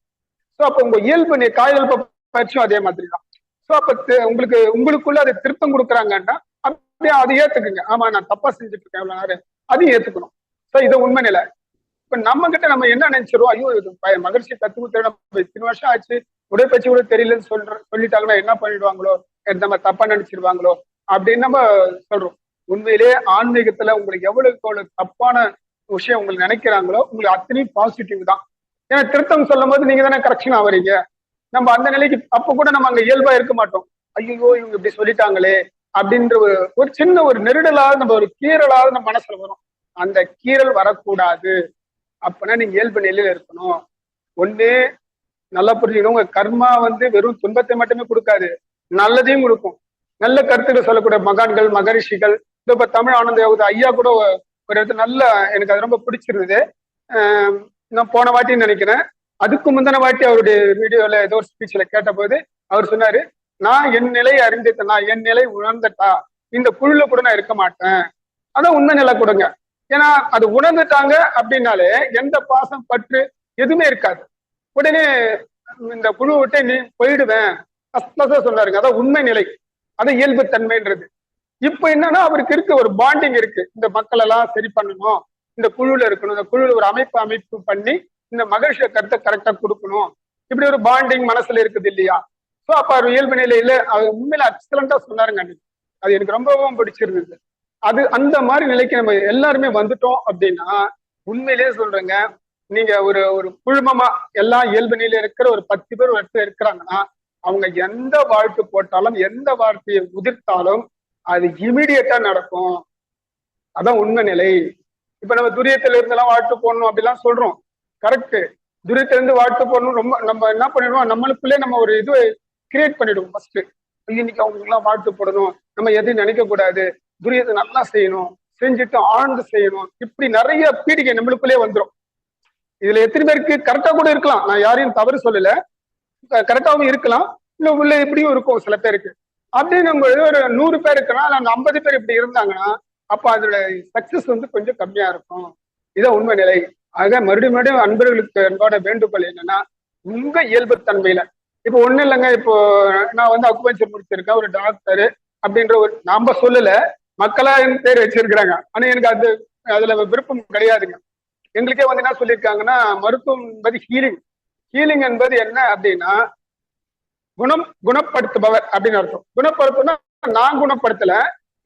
ஸோ அப்ப உங்க இயல்பு காய்கல் பயிற்சியும் அதே மாதிரி தான். ஸோ அப்ப உங்களுக்குள்ள அதை திருத்தம் கொடுக்குறாங்கன்னா அப்படியே அதை ஏத்துக்குங்க. ஆமா நான் தப்பா செஞ்சுட்டு இருக்கேன் இவ்வளவு நேரம், அதையும் ஏத்துக்கணும். ஸோ இது உண்மை நிலை. இப்ப நம்ம கிட்ட நம்ம என்ன நினைச்சிருவோம், ஐயோ இது மகிழ்ச்சி கத்துக்கிட்டு நம்ம இத்தனை வருஷம் ஆச்சு உடற்பயிற்சி கூட தெரியலன்னு சொல்லிட்டாங்கன்னா என்ன பண்ணிடுவாங்களோ, நம்ம தப்பா நினைச்சிருவாங்களோ அப்படின்னு நம்ம சொல்றோம். உண்மையிலேயே ஆன்மீகத்துல உங்களுக்கு எவ்வளவு தப்பான விஷயம் உங்களுக்கு நினைக்கிறாங்களோ உங்களுக்கு அத்தனையும் பாசிட்டிவ் தான். ஏன்னா திருத்தம் சொல்லும் போது நீங்க தானே கரெக்ஷன் ஆவறீங்க. நம்ம அந்த நிலைக்கு அப்ப கூட நம்ம அங்க இயல்பா இருக்க மாட்டோம். ஐயோ இவங்க இப்படி சொல்லிட்டாங்களே அப்படின்ற ஒரு சின்ன ஒரு நெருடலாவது நம்ம ஒரு கீறலாவது நம்ம மனசுல வரும். அந்த கீறல் வரக்கூடாது. அப்பனா நீங்க இயல்பு நிலையில இருக்கணும். ஒண்ணு நல்லா புரிஞ்சுக்கணும், உங்க கர்மா வெறும் துன்பத்தை மட்டுமே கொடுக்காது, நல்லதையும் கொடுக்கும். நல்ல கருத்துக்கள் சொல்லக்கூடிய மகான்கள் மகரிஷிகள், இப்ப தமிழ் ஆனந்த யோக ஐயா கூட ஒரு இடத்துல நல்ல, எனக்கு அது ரொம்ப பிடிச்சிருந்தது. நான் போன வாட்டின்னு நினைக்கிறேன், அதுக்கு முந்தின வாட்டி அவருடைய வீடியோல ஏதோ ஒரு ஸ்பீச்ல கேட்ட போது அவர் சொன்னாரு, நான் என் நிலை அறிந்துட்டேனா, என் நிலை உணர்ந்துட்டா இந்த குழுல கூட நான் இருக்க மாட்டேன். அதான் உண்மை நிலை கொடுங்க. ஏன்னா அது உணர்ந்துட்டாங்க அப்படின்னாலே எந்த பாசம் பற்று எதுவுமே இருக்காது. உடனே இந்த குழு விட்டு நீ போயிடுவேன் சொன்னாருங்க. அதான் உண்மை நிலை, அது இயல்பு தன்மைன்றது. இப்ப என்னன்னா அவருக்கு இருக்கு ஒரு பாண்டிங் இருக்கு, இந்த மக்கள் எல்லாம் சரி பண்ணணும், இந்த குழுல இருக்கணும், இந்த குழுல ஒரு அமைப்பு பண்ணி இந்த மகிழ்ச்சிய கருத்தை கரெக்டா கொடுக்கணும், இப்படி ஒரு பாண்டிங் மனசுல இருக்குது இல்லையா? ஸோ அப்ப அவர் இயல்பு நிலையில அவர் உண்மையில எக்ஸலண்டா சொன்னாருங்க. அது எனக்கு ரொம்பவும் பிடிச்சிருந்தது. அது அந்த மாதிரி நிலைக்கு நம்ம எல்லாருமே வந்துட்டோம் அப்படின்னா, உண்மையிலேயே சொல்றேங்க, நீங்க ஒரு குழுமமா எல்லாம் இயல்பு நிலையில இருக்கிற ஒரு 10 பேர் ஒரு இடத்துல இருக்கிறாங்கன்னா, அவங்க எந்த வாழ்த்து போட்டாலும் எந்த வார்த்தையை உதிர்த்தாலும் அது இமீடியட்டா நடக்கும். அதான் உண்மை நிலை. இப்ப நம்ம துரியத்துல இருந்தெல்லாம் வாழ்த்து போடணும் அப்படிலாம் சொல்றோம், கரெக்ட். துரியத்துல இருந்து வாழ்த்து போடணும், ரொம்ப நம்ம என்ன பண்ணிடுவோம், நம்மளுக்குள்ளே நம்ம ஒரு இது கிரியேட் பண்ணிடுவோம். ஃபர்ஸ்ட் இன்னைக்கு அவங்களுக்கு எல்லாம் வாழ்த்து போடணும், நம்ம எதையும் நினைக்க கூடாது, துரியத்தை நல்லா செய்யணும், செஞ்சுட்டு ஆழ்ந்து செய்யணும், இப்படி நிறைய பீடிகை நம்மளுக்குள்ளே வந்துடும். இதுல எத்தனை பேருக்கு கரெக்டா கூட இருக்கலாம், நான் யாரையும் தவறு சொல்லல, கரெக்டாவும் இருக்கலாம், இல்ல உள்ள இப்படியும் இருக்கும் சில பேருக்கு. அப்படின்னு நம்ம ஒரு 100 பேர் இருக்குன்னா அந்த 50 பேர் இப்படி இருந்தாங்கன்னா அப்ப அதோட சக்சஸ் வந்து கொஞ்சம் கம்மியா இருக்கும். இதான் உண்மை நிலை. ஆக மறுபடியும் அன்பர்களுக்கு என்னோட வேண்டுகோள் என்னன்னா, உங்க இயல்பு தன்மையில இப்போ ஒண்ணும் இல்லைங்க. இப்போ நான் வந்து அக்குபஞ்சர் முடிச்சிருக்கேன், ஒரு டாக்டர் அப்படின்ற ஒரு நாம சொல்லல, மக்களா என் பேர் வச்சிருக்கிறாங்க. ஆனா எனக்கு அதுல விருப்பம் கிடையாதுங்க. எங்களுக்கே வந்து என்ன சொல்லியிருக்காங்கன்னா, மருத்துவம் என்பது ஹீலிங். ஹீலிங் என்பது என்ன அப்படின்னா குணப்படுத்துபவர் அப்படின்னு அர்த்தம். குணப்படுத்தணும்னா நான் குணப்படுத்தல,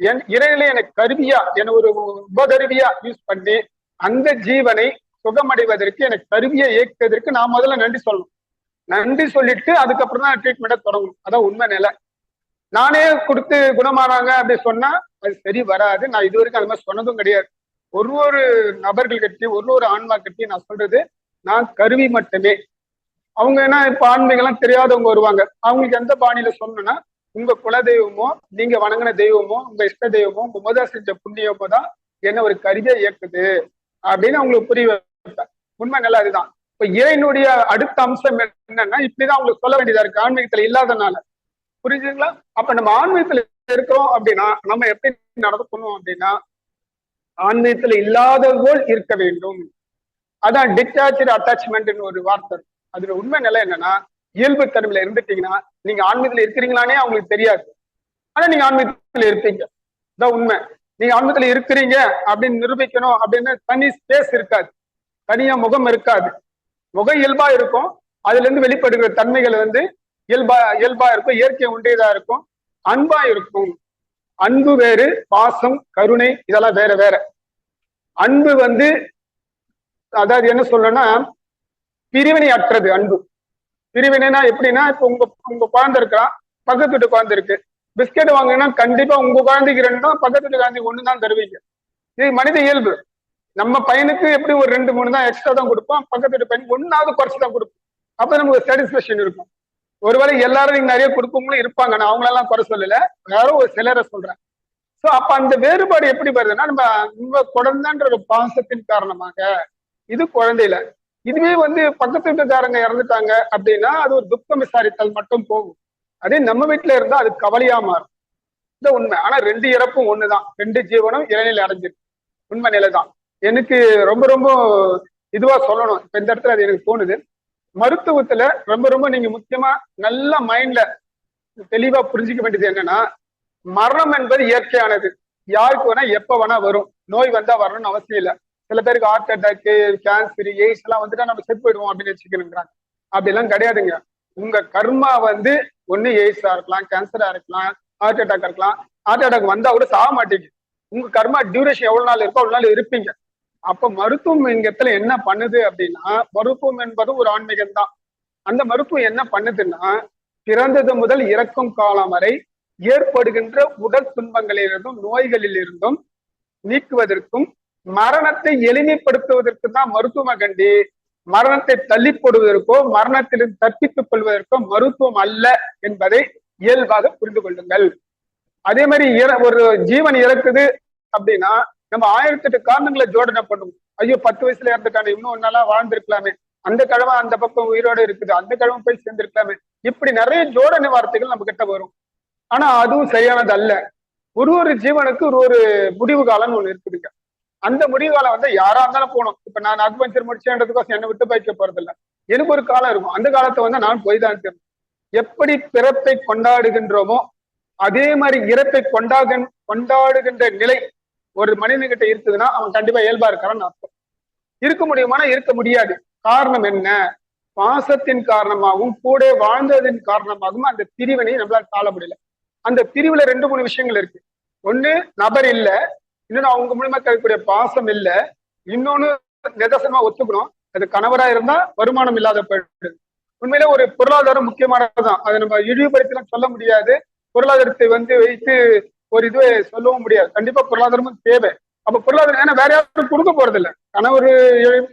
என் இறையில எனக்கு கருவியா, என ஒரு உபகருவியா யூஸ் பண்ணி அந்த ஜீவனை சுகமடைவதற்கு எனக்கு கருவியை இயக்குவதற்கு நான் முதல்ல நன்றி சொல்லணும். நன்றி சொல்லிட்டு அதுக்கப்புறம் தான் ட்ரீட்மெண்ட்டை தொடங்கணும். அதான் உண்மை நிலை. நானே கொடுத்து குணமானாங்க அப்படி சொன்னா அது சரி வராது. நான் இது வரைக்கும் அது மாதிரி சொன்னதும் கிடையாது. ஒரு நபர்கள் கட்டி ஒரு ஆன்மா கட்டி நான் சொல்றது, நான் கருவி மட்டுமே. அவங்க என்ன இப்ப ஆன்மீகம்லாம் தெரியாதவங்க வருவாங்க, அவங்களுக்கு எந்த பாணியில சொன்னோம்னா, உங்க குல தெய்வமோ நீங்க வணங்கின தெய்வமோ உங்க இஷ்ட தெய்வமோ உங்க முதல் செஞ்ச புண்ணியமோ தான் என்ன ஒரு கருவியை இயக்குது அப்படின்னு அவங்களுக்கு புரிய வைப்பேன். உண்மை நல்லா அதுதான். இப்ப இறைவனுடைய அடுத்த அம்சம் என்னன்னா, இப்படிதான் அவங்களுக்கு சொல்ல வேண்டியதா இருக்கு, ஆன்மீகத்துல இல்லாதனால. புரிஞ்சுங்களா? அப்ப நம்ம ஆன்மீகத்துல இருக்கிறோம் அப்படின்னா நம்ம எப்படி நடக்கணும் அப்படின்னா, ஆன்மீகத்துல இல்லாத போல் இருக்க வேண்டும். அதான் டிட்டாச்சு அட்டாச்மெண்ட் ஒரு வார்த்தை. அதுல உண்மை நிலை என்னன்னா, இயல்பு தன்மையில இருந்துட்டீங்கன்னா நீங்க ஆன்மீகத்துல இருக்கிறீங்களானே அவங்களுக்கு தெரியாது, ஆனா நீங்க ஆன்மீகத்துல இருப்பீங்க. இதான் உண்மை. நீங்க ஆன்மீகத்துல இருக்கிறீங்க அப்படின்னு நிரூபிக்கணும் அப்படின்னு தனி ஸ்பேஸ் இருக்காது, தனியா முகம் இருக்காது. முகம் இயல்பா இருக்கும், அதுல இருந்து வெளிப்படுகிற தன்மைகள் வந்து இயல்பா இருக்கும், இயற்கை உண்டியதா இருக்கும், அன்பா இருக்கும். அன்பு வேறு, பாசம் கருணை இதெல்லாம் வேற வேற. அன்பு வந்து அதாவது என்ன சொல்லணும்னா பிரிவினை அற்றது அன்பு. பிரிவினைனா எப்படின்னா, இப்ப உங்க குழந்தை இருக்கலாம், பக்கத்து வீட்டு குழந்தை இருக்கு, பிஸ்கெட் வாங்கினா கண்டிப்பா உங்க குழந்தைக்கு 2 தான், பக்கத்து வீட்டு குழந்தைக்கு 1 தான் தருவீங்க. இது மனித இயல்பு. நம்ம பையனுக்கு எப்படி ஒரு 2, 3 தான் எக்ஸ்ட்ரா தான் கொடுப்போம், பக்கத்து வீட்டு பையனுக்கு 1ஆவது குறைச்சு தான் கொடுப்போம். அப்ப நமக்கு சாட்டிஸ்பேக்ஷன் இருக்கும். ஒருவேளை எல்லாரும் நீங்க நிறைய கொடுப்பவங்களும் இருப்பாங்க, நான் அவங்களெல்லாம் குறை சொல்லல, யாரும் ஒரு சிலரை சொல்றேன். சோ அப்ப அந்த வேறுபாடு எப்படி வருதுன்னா, நம்ம குழந்தைன்ற ஒரு பாசத்தின் காரணமாக இது குழந்தையில. இதுவே வந்து பக்கத்து வீட்டுக்காரங்க இறந்துட்டாங்க அப்படின்னா அது ஒரு துக்கம் விசாரித்தல் மட்டும் போகும். அதே நம்ம வீட்டுல இருந்தா அது கவலையா மாறும். இந்த உண்மை. ஆனா 2 இறப்பும் ஒண்ணுதான், 2 ஜீவனும் இறைநிலை அடைஞ்சிருக்கு. உண்மை நிலைதான். எனக்கு ரொம்ப ரொம்ப இதுவா சொல்லணும் இப்ப இந்த இடத்துல, அது எனக்கு தோணுது. மருத்துவத்துல ரொம்ப நீங்க முக்கியமா நல்ல மைண்ட்ல தெளிவா புரிஞ்சுக்க வேண்டியது என்னன்னா, மரணம் என்பது இயற்கையானது. யாருக்கு வேணா எப்ப வேணா வரும். நோய் வந்தா வரணும்னு அவசியம் இல்லை. சில பேருக்கு ஹார்ட் அட்டாக்கு, கேன்சர், எய்ட்ஸ் எல்லாம் வந்துட்டா நம்ம செத்து போயிடுவோம் அப்படின்னு வச்சுக்கணுங்கிறாங்க. அப்படி எல்லாம் கிடையாதுங்க. உங்க கர்மா வந்து ஒண்ணு எய்ட்ஸா இருக்கலாம், கேன்சரா இருக்கலாம், ஹார்ட் அட்டாக் இருக்கலாம். ஹார்ட் அட்டாக் வந்தா கூட சாக மாட்டீங்க. உங்க கர்மா டியூரேஷன் எவ்வளவு நாள் இருக்கோ அவ்வளவு நாள் இருப்பீங்க. அப்ப மருத்துவம் இங்க இடத்துல என்ன பண்ணுது அப்படின்னா, மருத்துவம் என்பது ஒரு ஆன்மீகம் தான். அந்த மருத்துவம் என்ன பண்ணுதுன்னா, பிறந்தது முதல் இறக்கும் காலம் வரை ஏற்படுகின்ற உடல் துன்பங்களிலிருந்தும் நோய்களில் இருந்தும் நீக்குவதற்கும் மரணத்தை எளிமைப்படுத்துவதற்கு தான் மருத்துவ கண்டி. மரணத்தை தள்ளி போடுவதற்கோ மரணத்திலிருந்து தப்பித்துக் கொள்வதற்கோ மருத்துவம் அல்ல என்பதை இயல்பாக புரிந்து கொள்ளுங்கள். அதே மாதிரி ஒரு ஜீவன் இறக்குது அப்படின்னா நம்ம 1008 காரணங்களை ஜோடனை பண்ணுவோம். ஐயோ 10 வயசுல இறந்துட்டானே, இன்னும் நல்லா வாழ்ந்திருக்கலாமே, அந்த கிழமை அந்த பக்கம் உயிரோட இருக்குது, அந்த கிழமை போய் சேர்ந்திருக்கலாமே, இப்படி நிறைய ஜோடனை வார்த்தைகள் நம்ம கிட்ட வரும். ஆனா அதுவும் சரியானது அல்ல. ஒரு ஜீவனுக்கு ஒரு முடிவு காலம்னு ஒண்ணு இருக்குதுங்க. அந்த முடிவு காலம் வந்து யாரா இருந்தாலும் போகணும். இப்ப நான் அக்வென்ச்சர் முடிச்சேன்றதுக்கோசம் என்னை விட்டு போய்க்க போறது இல்லை. எனக்கு ஒரு காலம் இருக்கும், அந்த காலத்தை வந்து நான் போய் தான் இருக்கேன். எப்படி பிறப்பை கொண்டாடுகின்றோமோ அதே மாதிரி இறப்பை கொண்டாடுகின்ற நிலை ஒரு மனிதன்கிட்ட இருக்குதுன்னா அவன் கண்டிப்பா இயல்பா இருக்கான்னு அர்த்தம். இருக்க முடியுமானா இருக்க முடியாது. காரணம் என்ன? பாசத்தின் காரணமாகவும் கூட வாழ்ந்ததின் காரணமாகவும் அந்த பிரிவினை நம்மளால தாழ முடியல. அந்த பிரிவுல 2-3 விஷயங்கள் இருக்கு. ஒண்ணு நபர் இல்ல, இன்னொன்னு அவங்க மூலமா கிடைக்கக்கூடிய பாசம் இல்ல, இன்னொன்னு நிதர்சனமா ஒத்துக்கணும், அது கணவரா இருந்தா வருமானம் இல்லாத போயிடுது. உண்மையில ஒரு பொருளாதாரம் முக்கியமானதுதான், அதை நம்ம இழிவுபடுத்தலாம் சொல்ல முடியாது. பொருளாதாரத்தை வந்து வைத்து ஒரு இதுவே சொல்லவும் முடியாது. கண்டிப்பா பொருளாதாரமும் தேவை. அப்ப பொருளாதாரம் ஏன்னா வேற யாரும் கொடுக்க போறது இல்லை. கணவர்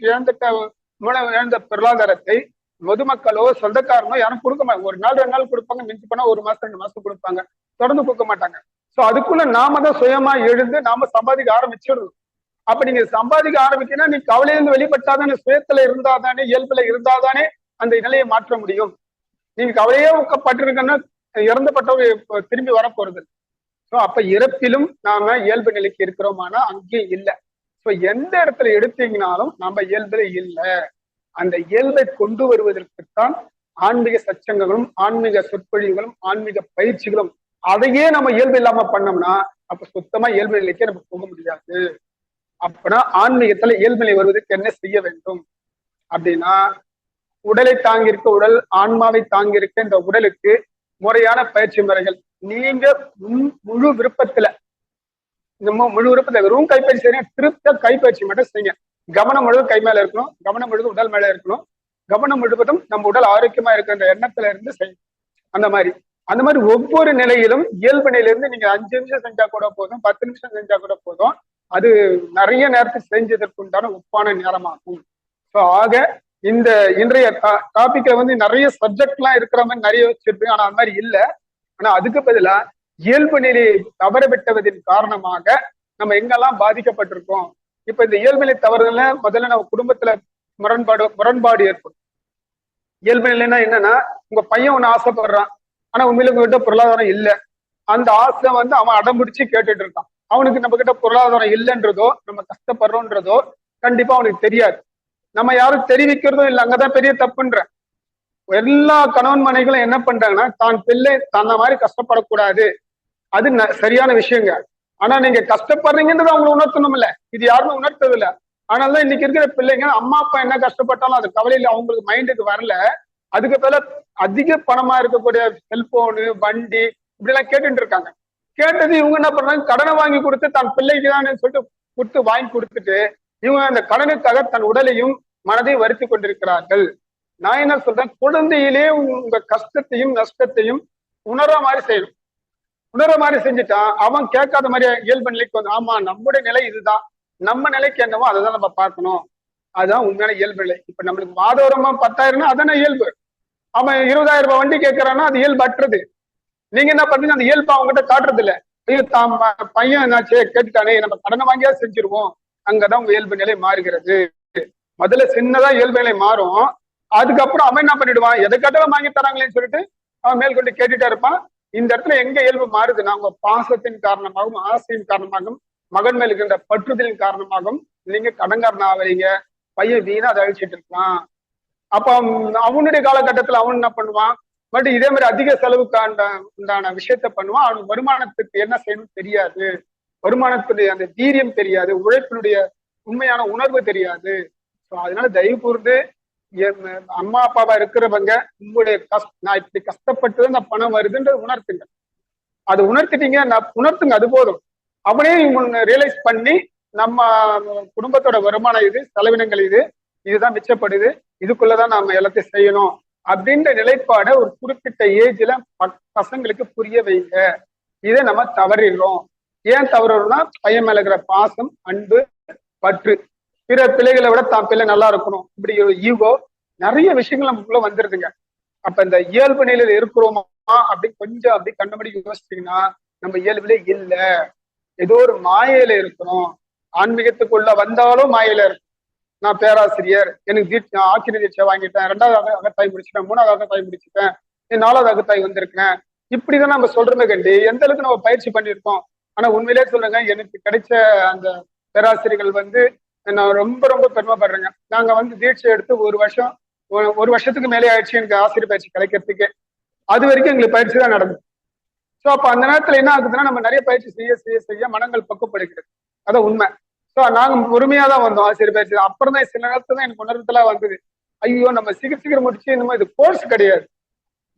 இழந்த பொருளாதாரத்தை பொதுமக்களோ சொந்தக்காரனோ யாரும் கொடுக்க மாட்டாங்க. ஒரு நாள் 2 நாள் கொடுப்பாங்க, மிஞ்சி போனா 1 மாசம் 2 மாசம் கொடுப்பாங்க, தொடர்ந்து கொடுக்க மாட்டாங்க. சோ அதுக்குள்ள நாம தான் சுயமா எழுந்து நாம சம்பாதிக்க ஆரம்பிச்சிடணும். அப்ப நீங்க சம்பாதிக்க ஆரம்பிக்கன்னா நீ கவலையிலிருந்து வெளிப்பட்டாதானே, சுயத்துல இருந்தாதானே, இயல்புல இருந்தாதானே அந்த நிலையை மாற்ற முடியும். நீங்க கவலையே பட்டிருக்கன்னா இறந்தப்பட்டவங்க திரும்பி வர போறது. ஸோ அப்ப இறப்பிலும் நாம இயல்பு நிலைக்கு இருக்கிறோமானா அங்கேயும் இல்லை. ஸோ எந்த இடத்துல எடுத்தீங்கனாலும் நம்ம இயல்புல இல்லை. அந்த இயல்பை கொண்டு வருவதற்குத்தான் ஆன்மீக சச்சங்கங்களும் ஆன்மீக சொற்பொழிவுகளும் ஆன்மீக பயிற்சிகளும். அதையே நம்ம இயல்பு இல்லாம பண்ணோம்னா அப்ப சுத்தமா இயல்பு நிலைக்கே நம்ம போக முடியாது. அப்பனா ஆன்மீகத்துல இயல்பு நிலை வருவதற்கு என்ன செய்ய வேண்டும் அப்படின்னா, உடலை தாங்கியிருக்க உடல், ஆன்மாவை தாங்கியிருக்க இந்த உடலுக்கு முறையான பயிற்சி முறைகள். நீங்க முழு விருப்பத்துல வெறும் கைப்பயிற்சி செய்யுங்க, திருப்த கைப்பயிற்சி மட்டும் செய்யுங்க. கவனம் முழுவதும் கை மேல இருக்கணும், கவனம் முழுவதும் உடல் மேல இருக்கணும், கவனம் முழுவதும் நம்ம உடல் ஆரோக்கியமா இருக்கிற எண்ணத்துல இருந்து செய்யும். அந்த மாதிரி ஒவ்வொரு நிலையிலும் இயல்பு நிலையிலிருந்து நீங்க 5 நிமிஷம் செஞ்சா கூட போதும், 10 நிமிஷம் செஞ்சா கூட போதும். அது நிறைய நேரத்துக்கு செஞ்சதற்கு உண்டான ஒப்பான நேரமாகும். ஸோ ஆக இந்த இன்றைய டாபிக்ல வந்து நிறைய சப்ஜெக்ட் எல்லாம் இருக்கிற மாதிரி நிறைய வச்சிருப்பேன். ஆனா அந்த மாதிரி இல்லை. ஆனா அதுக்கு பதிலா இயல்பு நிலையை தவற விட்டவதின் காரணமாக நம்ம எங்கெல்லாம் பாதிக்கப்பட்டிருக்கோம். இப்ப இந்த இயல்பு நிலை தவறுதல முதல்ல நம்ம குடும்பத்துல முரண்பாடு ஏற்படும். இயல்பு நிலைன்னா என்னன்னா, உங்க பையன் ஒண்ணு ஆசைப்படுறான், ஆனா உண்மையில உங்ககிட்ட பொருளாதாரம் இல்லை. அந்த ஆசை வந்து அவன் அடம்பிடிச்சு கேட்டுட்டு இருக்கான். அவனுக்கு நம்ம கிட்ட பொருளாதாரம் இல்லைன்றதோ நம்ம கஷ்டப்படுறோன்றதோ கண்டிப்பா அவனுக்கு தெரியாது. நம்ம யாரும் தெரிவிக்கிறதும் இல்லை. அங்கதான் பெரிய தப்புன்ற. எல்லா கணவன் மனைகளும் என்ன பண்றாங்கன்னா, தான் பிள்ளை தன்னை மாதிரி கஷ்டப்படக்கூடாது, அது சரியான விஷயங்க. ஆனா நீங்க கஷ்டப்படுறீங்கன்றது அவங்க உணர்த்தணும் இல்ல, இது யாருமே உணர்த்தது இல்லை. ஆனால்தான் இன்னைக்கு இருக்கிற பிள்ளைங்க அம்மா அப்பா என்ன கஷ்டப்பட்டாலும் அது கவலையில அவங்களுக்கு மைண்டுக்கு வரல. அதுக்கு பதில அதிக பணமா இருக்கக்கூடிய செல்போனு, வண்டி இப்படி எல்லாம் கேட்டுட்டு இருக்காங்க. கேட்டது இவங்க என்ன பண்றாங்க, கடனை வாங்கி கொடுத்து தன் பிள்ளைக்கு தான் சொல்லிட்டு கொடுத்து வாங்கி கொடுத்துட்டு இவங்க அந்த கடனுக்காக தன் உடலையும் மனதையும் வருத்தி கொண்டிருக்கிறார்கள். நான் என்ன சொல்றேன், குழந்தையிலே உங்க கஷ்டத்தையும் நஷ்டத்தையும் உணர்ற மாதிரி செய்யணும். உணர்ற மாதிரி செஞ்சுட்டா அவன் கேட்காத மாதிரி இயல்பு நிலைக்கு வந்து, ஆமா நம்முடைய நிலை இதுதான், நம்ம நிலைக்கு என்னவோ அதை தான் நம்ம பார்க்கணும், அதுதான் உண்மையான இயல்பு நிலை. இப்ப நம்மளுக்கு மாதவரமா 10,000 அதானே இயல்பு. அவன் 20,000 ரூபாய் வண்டி கேட்கறான்னா அது இயல்பு அற்றது. நீங்க என்ன பண்றீங்க, அந்த இயல்பு அவங்ககிட்ட காட்டுறது இல்லை. ஐயோ தான் பையன் என்னாச்சு கேட்டுட்டானே, நம்ம கடனை வாங்கியா செஞ்சிருவோம். அங்கதான் உங்க இயல்பு நிலை மாறுகிறது. முதல்ல சின்னதா இயல்பு நிலை மாறும். அதுக்கப்புறம் அவன் என்ன பண்ணிடுவான், எதை கேட்டாலும் வாங்கி தராங்களேன்னு சொல்லிட்டு அவன் மேல் கொண்டு கேட்டுட்டே இருப்பான். இந்த இடத்துல எங்க இயல்பு மாறுதுன்னா, உங்க பாசத்தின் காரணமாகவும் ஆசையின் காரணமாகவும் மகன் மேல் இருக்கின்ற பற்றுதலின் காரணமாகவும் நீங்க கடன்காரன் ஆவறீங்க. பையன் வீணா அதை அழிச்சிட்டு இருக்கான். அப்ப அவனுடைய காலகட்டத்துல அவன் என்ன பண்ணுவான், பட் இதே மாதிரி அதிக செலவுக்கு உண்டான விஷயத்த பண்ணுவான். அவனுக்கு வருமானத்துக்கு என்ன செய்யணும் தெரியாது, வருமானத்துடைய அந்த வீரியம் தெரியாது, உழைப்பினுடைய உண்மையான உணர்வு தெரியாது. அதனால தயவு கூர்ந்து அம்மா அப்பாவா இருக்கிறவங்க உங்களுடைய நான் இப்படி கஷ்டப்பட்டு இந்த பணம் வருதுன்றது உணர்த்துங்க. அது உணர்த்திட்டீங்க, உணர்த்துங்க, அது போதும். அவனே ரியலைஸ் பண்ணி நம்ம குடும்பத்தோட வருமானம் இது, செலவினங்கள் இதுதான் மிச்சப்படுது, இதுக்குள்ளதான் நாம எல்லாத்தையும் செய்யணும் அப்படின்ற நிலைப்பாட ஒரு குறிப்பிட்ட ஏஜ்ல பசங்களுக்கு புரிய வைங்க. இதை நம்ம தவறிடுறோம். ஏன் தவறுறோம்னா, பையன் மேல இருக்கிற பாசம், அன்பு, பற்று, பிற பிள்ளைகளை விட தான் பிள்ளை நல்லா இருக்கணும், இப்படி ஒரு ஈகோ, நிறைய விஷயங்கள் நமக்குள்ள வந்துருதுங்க. அப்ப இந்த இயல்பு நிலையில இருக்கிறோமா அப்படி கொஞ்சம் அப்படி கண்டபடி யோசிச்சீங்கன்னா நம்ம இயல்புல இல்ல, ஏதோ ஒரு மாயையில இருக்கிறோம். ஆன்மீகத்துக்குள்ள வந்தாலும் மாயையில இருக்கும். நான் பேராசிரியர், எனக்கு தீட்சை ஆசிரியர் தீட்சை வாங்கிட்டேன், 2வது அகத்தாய் முடிச்சிட்டேன், 3வது அகத்தாய் முடிச்சிட்டேன், 4வது அகத்தாய் வந்திருக்கேன், இப்படிதான் நம்ம சொல்றோமே கண்டி எந்த அளவுக்கு நம்ம பயிற்சி பண்ணியிருக்கோம். ஆனா உண்மையிலே சொல்லுங்க, எனக்கு கிடைச்ச அந்த பேராசிரியர்கள் நான் ரொம்ப ரொம்ப பெருமைப்படுறேங்க. நாங்க தீட்சை எடுத்து ஒரு வருஷத்துக்கு மேலே ஆயிடுச்சு எனக்கு ஆசிரியர் பயிற்சி கிடைக்கிறதுக்கு. அது வரைக்கும் எங்களுக்கு பயிற்சி தான் நடந்தது. ஸோ அப்ப அந்த நேரத்துல என்ன ஆகுதுன்னா, நம்ம நிறைய பயிற்சி செய்ய செய்ய செய்ய மனங்கள் பக்குவப்படுகிறது. அதான் உண்மை. ஸோ நாங்க பொறுமையா தான் வந்தோம் ஆசிரியர் பயிற்சி. அப்புறம் தான் சில நேரத்துல தான் எனக்கு உணர்வுலாம் வந்தது. ஐயோ, நம்ம சீக்கிரம் முடிச்சு இந்த இது கோர்ஸ் கிடையாது.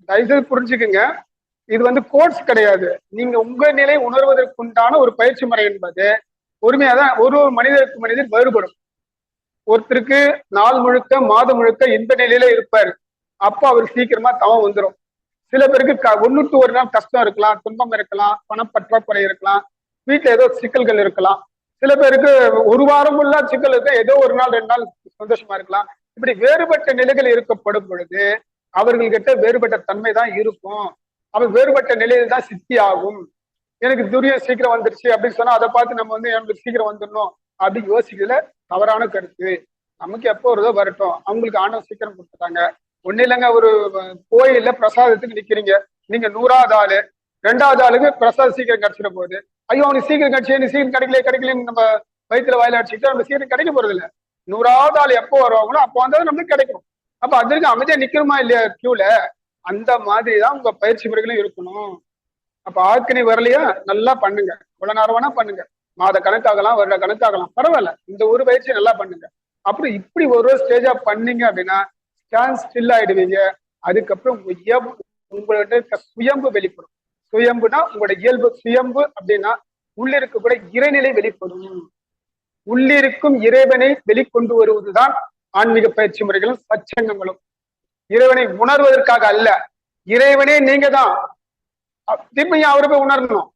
தயவுசெய்து புரிஞ்சுக்குங்க, இது கோர்ஸ் கிடையாது. நீங்க உங்க நிலை உணர்வதற்குண்டான ஒரு பயிற்சி முறை என்பது பொறுமையாதான் ஒரு மனிதருக்கு மனிதர் வேறுபடும். ஒருத்தருக்கு நாள் முழுக்க மாதம் முழுக்க இந்த நிலையில இருப்பாரு, அப்போ அவர் சீக்கிரமா தவம் வந்துடும். சில பேருக்கு 1 நாள் கஷ்டம் இருக்கலாம், துன்பம் இருக்கலாம், பணப்பற்றாக்குறை இருக்கலாம், வீட்டுல ஏதோ சிக்கல்கள் இருக்கலாம். சில பேருக்கு ஒரு வாரம் உள்ள சிக்கல் இருக்க, ஏதோ ஒரு நாள் 2 நாள் சந்தோஷமா இருக்கலாம். இப்படி வேறுபட்ட நிலைகள் இருக்கப்படும் பொழுது அவர்கள்கிட்ட வேறுபட்ட தன்மை தான் இருக்கும். அவர் வேறுபட்ட நிலையில் தான் சித்தி ஆகும். எனக்கு துரியம் சீக்கிரம் வந்துருச்சு அப்படின்னு சொன்னா அதை பார்த்து நம்ம எனக்கு சீக்கிரம் வந்துடணும் அப்படின்னு யோசிக்கல, தவறான கருத்து. நமக்கு எப்போ வருதோ வரட்டும். அவங்களுக்கு ஆணவம் சீக்கிரம் கொடுத்துட்டாங்க. ஒண்ணு இல்லைங்க, ஒரு கோயில்ல பிரசாதத்துக்கு நிக்கிறீங்க, நீங்க 100வது ஆளு, 2வது ஆளுக்கு பிரசாதம் சீக்கிரம் கிடைச்சிட போகுது. ஐயோ, அவனுக்கு சீக்கிரம் கிடைச்சு, நீ சீக்கிரம் கிடைக்கலன்னு நம்ம வயிற்றுல வாயில அடிச்சுட்டு நம்ம சீக்கிரம் கிடைக்க போறது இல்லை. 100வது ஆள் எப்போ வருவாங்களோ அப்போ வந்தாலும் நம்மளுக்கு கிடைக்கும். அப்ப அதற்கு அமைதியா நிக்கணுமா இல்லையா கியூல? அந்த மாதிரிதான் உங்க பயிற்சி முறைகளும் இருக்கணும். அப்ப ஆக்கினி வரலையா, நல்லா பண்ணுங்க, இவ்வளவு நேரம் வேணா பண்ணுங்க, மாத கணக்காகலாம், வருட கணக்காகலாம், பரவாயில்ல, இந்த ஒரு பயிற்சி நல்லா பண்ணுங்க. அப்படி இப்படி ஒரு ஸ்டேஜா பண்ணீங்க அப்படின்னா ஸ்டாண்ட் ஸ்டில் ஆயிடுவீங்க. அதுக்கப்புறம் உங்கள்கிட்ட இருக்க சுயம்பு வெளிப்படும். சுயம்புனா உங்களோட இயல்பு. சுயம்பு அப்படின்னா உள்ளிருக்க கூட இறைநிலை வெளிப்படும். உள்ளிருக்கும் இறைவனை வெளிக்கொண்டு வருவதுதான் ஆன்மீக பயிற்சி முறைகளும் சச்சங்கங்களும். இறைவனை உணர்வதற்காக அல்ல, இறைவனே நீங்க தான், திரும்பியும் அவரை போய் உணரணும்.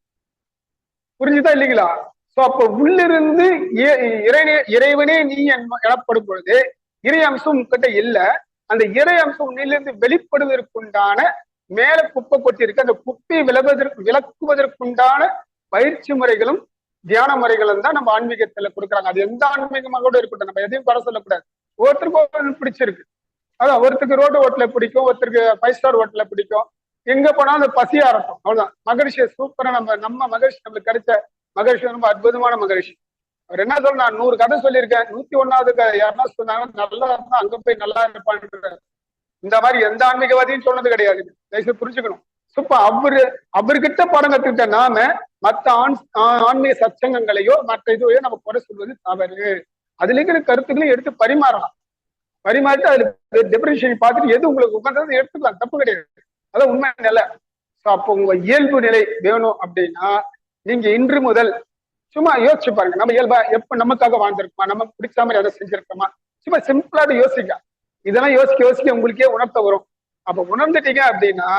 புரிஞ்சுதா இல்லைங்களா? சோ அப்ப உள்ளிருந்து இறைவனே நீ எனப்படும் பொழுது இறை அம்சம் உங்ககிட்ட இல்ல. அந்த இறை அம்சம் உன்னிலிருந்து வெளிப்படுவதற்குண்டான மேல குப்பை கொட்டி இருக்கு, அந்த குப்பையை விளக்குவதற்குண்டான பயிற்சி முறைகளும் தியான முறைகளும் தான் நம்ம ஆன்மீகத்துல கொடுக்குறாங்க. அது எந்த ஆன்மீகமாக கூட இருக்கட்டும், நம்ம எதையும் குறை சொல்லக்கூடாது. ஒருத்தருக்கு பிடிச்சிருக்கு, அதான் ஒருத்தருக்கு ரோட்டு ஹோட்டல பிடிக்கும், ஒருத்தருக்கு 5 ஸ்டார் ஹோட்டல பிடிக்கும். எங்க போனாலும் அந்த பசியா இருக்கும். அவ்வளவுதான். மகரிஷியை சூப்பரா நம்ம மகரிஷி நம்மளுக்கு கிடைச்ச மகரிஷி ரொம்ப அற்புதமான மகரிஷி. அவர் என்ன சொல்ல, நான் 100 கதை சொல்லியிருக்கேன், 101வது யாருன்னா சொன்னாங்க நல்லா இருந்தா அங்க போய் நல்லா இருப்பான்னு. இந்த மாதிரி எந்த ஆன்மீகவாதியும் சொன்னது கிடையாது. தயவுசெய்து புரிஞ்சுக்கணும். சூப்ப அவர்கிட்ட பாடம் கத்துக்கிட்ட நாம மற்ற ஆன்மீக சச்சங்கங்களையோ மற்ற இதுவையோ நம்ம குறை சொல்வது தவறு. அதுல இருக்கிற கருத்துக்களையும் எடுத்து பரிமாறலாம். பரிமாறிட்டு அதுல டிஃபரன்ஷியேட் பார்த்துட்டு எது உங்களுக்கு உட்கார்ந்தது எடுத்துக்கலாம், தப்பு கிடையாது. அதான் உண்மை நிலை. அப்போ உங்க இயல்பு நிலை வேணும் அப்படின்னா நீங்க இன்று முதல் சும்மா யோசிச்சு பாருங்க, நம்ம இயல்பா எப்ப நமக்காக வாழ்ந்திருக்கோமா, நம்ம பிடிச்ச மாதிரி எதை செஞ்சிருக்கோமா, சும்மா சிம்பிளாக யோசிக்க. இதெல்லாம் யோசிக்க யோசிக்க உங்களுக்கே உணர்த்த வரும். அப்ப உணர்ந்துட்டீங்க அப்படின்னா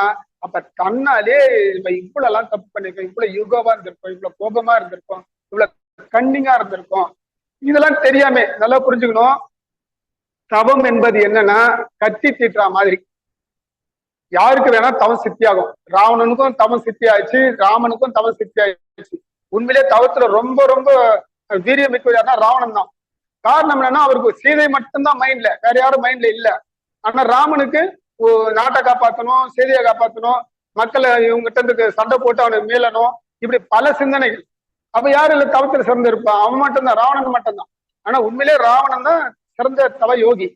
அப்ப தன்னாலே நம்ம இவ்வளவு எல்லாம் தப்பு பண்ணிருக்கோம், இவ்வளவு யுகவா இருந்திருக்கோம், இவ்வளவு கோபமா இருந்திருக்கோம், இவ்வளவு கண்ணிங்கா இருந்திருக்கோம், இதெல்லாம் தெரியாம நல்லா புரிஞ்சுக்கணும். தவம் என்பது என்னன்னா கத்தி தீட்டுற மாதிரி. யாருக்கு வேணா தவம் சித்தியாகும். ராவணனுக்கும் தவம் சித்தி ஆயிடுச்சு, ராமனுக்கும் தவம் சித்தி ஆயிடுச்சு. உண்மையிலே தவத்துல ரொம்ப ரொம்ப வீரியம் மிக்கவர்னா ராவணன் தான். காரணம் என்னன்னா அவருக்கு சீதை மட்டும்தான் மைண்ட்ல, வேற யாரும் மைண்ட்ல இல்ல. ஆனா ராமனுக்கு நாட்டை காப்பாற்றணும், சீதையை காப்பாற்றணும், மக்களை இவங்ககிட்ட இருந்து சண்டை போட்டு அவனுக்கு மீளணும், இப்படி பல சிந்தனைகள். அப்ப யாரு இல்ல தவத்துல சிறந்து இருப்பான்? அவன் மட்டும்தான், ராவணன் மட்டும்தான். ஆனா உண்மையிலே ராவணன் தான் சிறந்த தவ யோகி,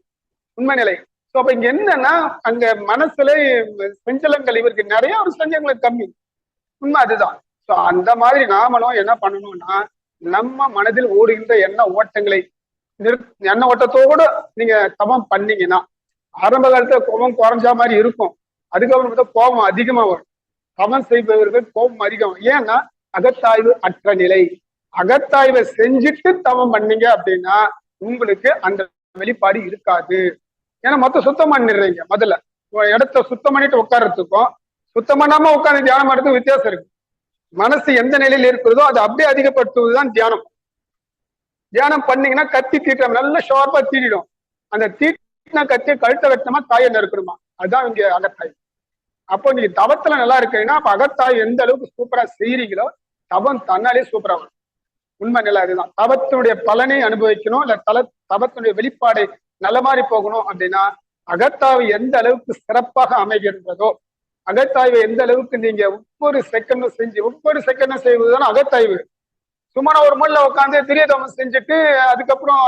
உண்மை நிலை. ஸோ அப்ப இங்க என்னன்னா அங்க மனசுல செஞ்சலங்கள் இவருக்கு நிறைய ஒரு செஞ்சங்கள் கம்மி, உண்மை அதுதான். ஸோ அந்த மாதிரி நாமளும் என்ன பண்ணணும்னா நம்ம மனதில் ஓடுகின்ற எண்ண ஓட்டங்களை எண்ண ஓட்டத்தோடு நீங்க தவம் பண்ணீங்கன்னா ஆரம்ப காலத்துல கோபம் குறைஞ்சா மாதிரி இருக்கும். அதுக்கப்புறம் கோபம் அதிகமா வரும். தவம் செய்பவர்கள் கோபம் அதிகம். ஏன்னா அகத்தாய்வு அற்ற நிலை. அகத்தாய்வை செஞ்சுட்டு தவம் பண்ணீங்க அப்படின்னா உங்களுக்கு அந்த வெளிப்பாடு இருக்காது. ஏன்னா மொத்தம் சுத்தம் பண்ணிடுறீங்க. முதல்ல இடத்த சுத்தம் பண்ணிட்டு உட்கார்றதுக்கும் சுத்தம் பண்ணாம உட்கார்ந்து தியானம் பண்ணுறதுக்கும் வித்தியாசம் இருக்கு. மனசு எந்த நிலையில இருக்கிறதோ அதை அப்படியே அதிகப்படுத்துவதுதான் தியானம். தியானம் பண்ணீங்கன்னா கத்தி தீட்டம் நல்லா ஷார்ப்பா தீட்டிடும். அந்த தீட்டினா கத்தியை கழுத்தை வெட்டணுமா தாயை நறுக்கணுமா, அதுதான் இங்க அகத்தாய்வு. அப்போ நீங்க தவத்துல நல்லா இருக்கீங்கன்னா அப்ப அகத்தாய்வு எந்த அளவுக்கு சூப்பரா செய்யறீங்களோ தவம் தன்னாலே சூப்பரா வரும். உண்மை நிலை அதுதான். தவத்தினுடைய பலனை அனுபவிக்கணும், இல்ல தவத்தினுடைய வெளிப்பாடை நல்ல மாதிரி போகணும் அப்படின்னா அகத்தாய்வு எந்த அளவுக்கு சிறப்பாக அமைகின்றதோ, அகத்தாய்வு எந்த அளவுக்கு நீங்க ஒவ்வொரு செகண்டும் செய்வதுதான் அகத்தாய்வு. சும்மா ஒரு முள்ள உட்காந்து திரியதவம் செஞ்சுட்டு அதுக்கப்புறம்